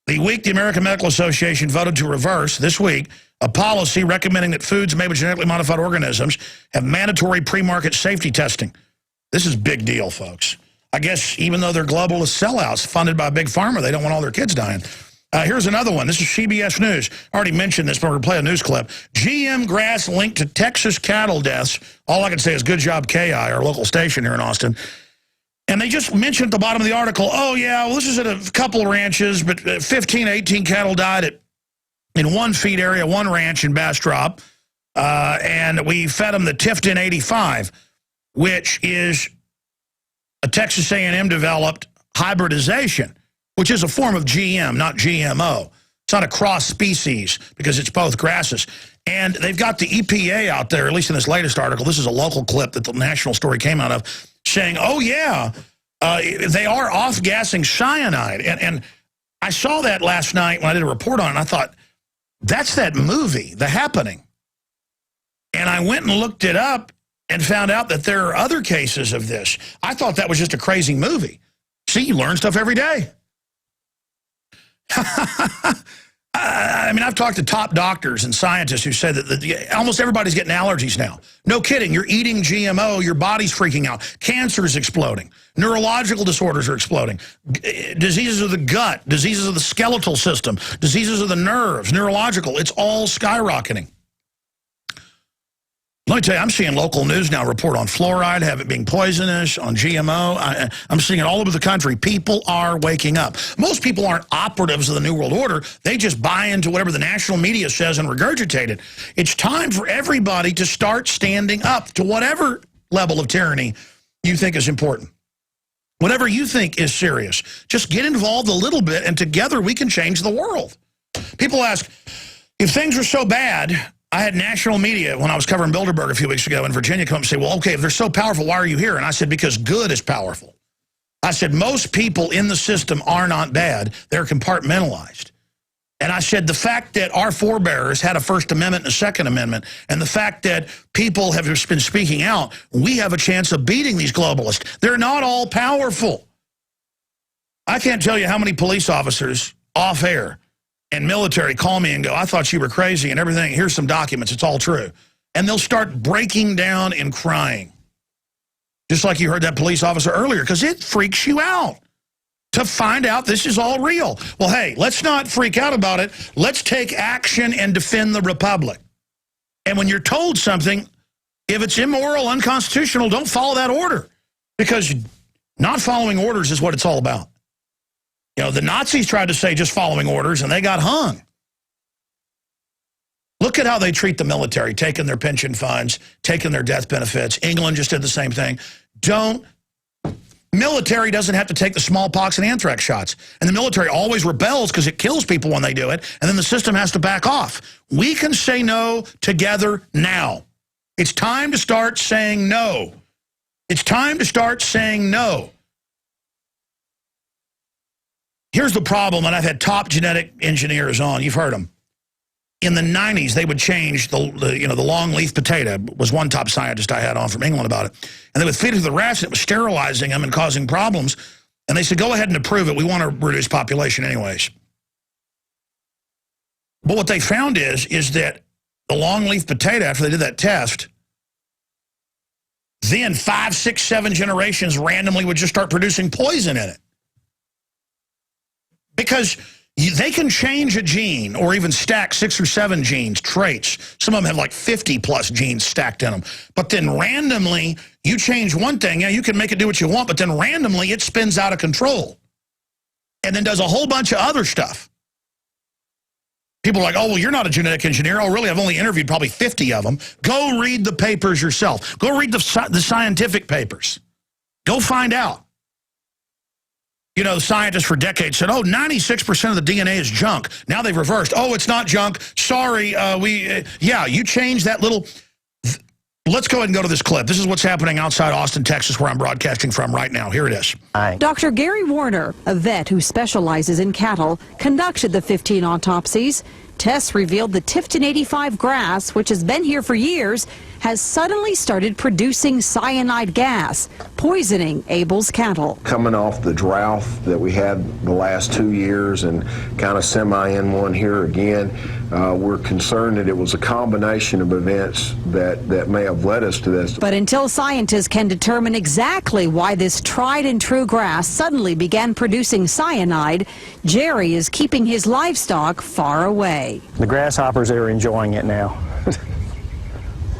The week the American Medical Association voted to reverse, this week, a policy recommending that foods made with genetically modified organisms have mandatory pre-market safety testing. This is a big deal, folks. I guess even though they're globalist sellouts funded by Big Pharma, they don't want all their kids dying. Here's another one. This is CBS News. I already mentioned this, but we're going to play a news clip. GM grass linked to Texas cattle deaths. All I can say is good job, KI, our local station here in Austin. And they just mentioned at the bottom of the article, oh, yeah, well, this is at a couple of ranches, but 15, 18 cattle died in one feed area, one ranch in Bastrop. And we fed them the Tifton 85, which is a Texas A&M developed hybridization, which is a form of GM, not GMO. It's not a cross species because it's both grasses. And they've got the EPA out there, at least in this latest article. This is a local clip that the national story came out of, saying, oh, yeah, they are off-gassing cyanide. And I saw that last night when I did a report on it, and I thought, that's that movie, The Happening. And I went and looked it up and found out that there are other cases of this. I thought that was just a crazy movie. See, you learn stuff every day. I mean, I've talked to top doctors and scientists who say that almost everybody's getting allergies now. No kidding. You're eating GMO, your body's freaking out. Cancer is exploding. Neurological disorders are exploding. Diseases of the gut, diseases of the skeletal system, diseases of the nerves, neurological. It's all skyrocketing. Let me tell you, I'm seeing local news now report on fluoride, have it being poisonous, on GMO. I'm seeing it all over the country. People are waking up. Most people aren't operatives of the New World Order. They just buy into whatever the national media says and regurgitate it. It's time for everybody to start standing up to whatever level of tyranny you think is important. Whatever you think is serious. Just get involved a little bit, and together we can change the world. People ask, if things are so bad... I had national media when I was covering Bilderberg a few weeks ago in Virginia come up and say, well, okay, if they're so powerful, why are you here? And I said, because good is powerful. I said, most people in the system are not bad. They're compartmentalized. And I said, the fact that our forebears had a First Amendment and a Second Amendment, and the fact that people have just been speaking out, we have a chance of beating these globalists. They're not all powerful. I can't tell you how many police officers off air and military call me and go, I thought you were crazy and everything. Here's some documents. It's all true. And they'll start breaking down and crying. Just like you heard that police officer earlier, because it freaks you out to find out this is all real. Well, hey, let's not freak out about it. Let's take action and defend the republic. And when you're told something, if it's immoral, unconstitutional, don't follow that order. Because not following orders is what it's all about. You know, the Nazis tried to say just following orders, and they got hung. Look at how they treat the military, taking their pension funds, taking their death benefits. England just did the same thing. Military doesn't have to take the smallpox and anthrax shots. And the military always rebels because it kills people when they do it, and then the system has to back off. We can say no together now. It's time to start saying no. It's time to start saying no. Here's the problem, and I've had top genetic engineers on. You've heard them. In the 90s, they would change the long-leaf potato. Was one top scientist I had on from England about it. And they would feed it to the rats, and it was sterilizing them and causing problems. And they said, go ahead and approve it. We want to reduce population anyways. But what they found is that the long-leaf potato, after they did that test, then 5, 6, 7 generations randomly would just start producing poison in it. Because they can change a gene or even stack 6 or 7 genes, traits. Some of them have like 50-plus genes stacked in them. But then randomly, you change one thing. Yeah, you can make it do what you want, but then randomly it spins out of control and then does a whole bunch of other stuff. People are like, oh, well, you're not a genetic engineer. Oh, really? I've only interviewed probably 50 of them. Go read the papers yourself. Go read the scientific papers. Go find out. You know, scientists for decades said, oh, 96% of the DNA is junk. Now they've reversed. Oh, it's not junk. Sorry, yeah, you changed that little... Let's go ahead and go to this clip. This is what's happening outside Austin, Texas, where I'm broadcasting from right now. Here it is. Dr. Gary Warner, a vet who specializes in cattle, conducted the 15 autopsies. Tests revealed the Tifton 85 grass, which has been here for years, has suddenly started producing cyanide gas, poisoning Abel's cattle. Coming off the drought that we had the last 2 years and kind of semi in one here again, we're concerned that it was a combination of events that may have led us to this. But until scientists can determine exactly why this tried and true grass suddenly began producing cyanide, Jerry is keeping his livestock far away. The grasshoppers are enjoying it now.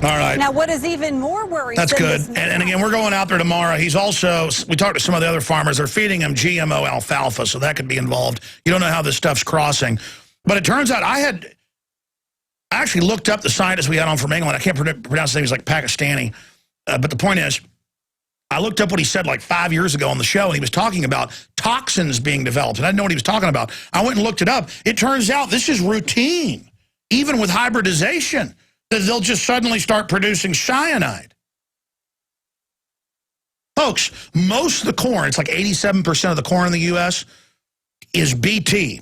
All right. Now, what is even more worrisome... That's good. And again, we're going out there tomorrow. He's also, we talked to some of the other farmers. They're feeding him GMO alfalfa, so that could be involved. You don't know how this stuff's crossing. But it turns out I actually looked up the scientist we had on from England. I can't pronounce his name. He's like Pakistani. But the point is, I looked up what he said like 5 years ago on the show, and he was talking about toxins being developed. And I didn't know what he was talking about. I went and looked it up. It turns out this is routine, even with hybridization. They'll just suddenly start producing cyanide. Folks, most of the corn, it's like 87% of the corn in the U.S., is BT,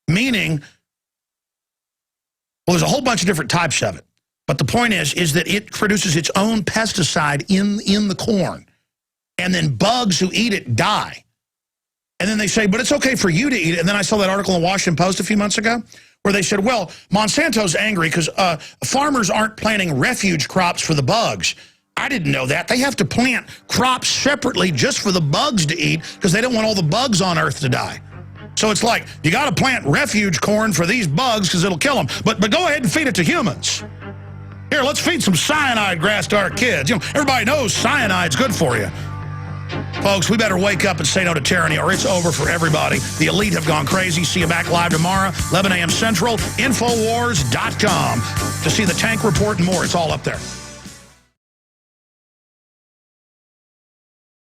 meaning, well, there's a whole bunch of different types of it. But the point is that it produces its own pesticide in the corn. And then bugs who eat it die. And then they say, but it's okay for you to eat it. And then I saw that article in the Washington Post a few months ago where they said, well, Monsanto's angry because farmers aren't planting refuge crops for the bugs. I didn't know that. They have to plant crops separately just for the bugs to eat because they don't want all the bugs on Earth to die. So it's like, you got to plant refuge corn for these bugs because it'll kill them. But go ahead and feed it to humans. Here, let's feed some cyanide grass to our kids. You know, everybody knows cyanide's good for you. Folks, we better wake up and say no to tyranny or it's over for everybody. The elite have gone crazy. See you back live tomorrow, 11 a.m. Central, Infowars.com to see the tank report and more. It's all up there.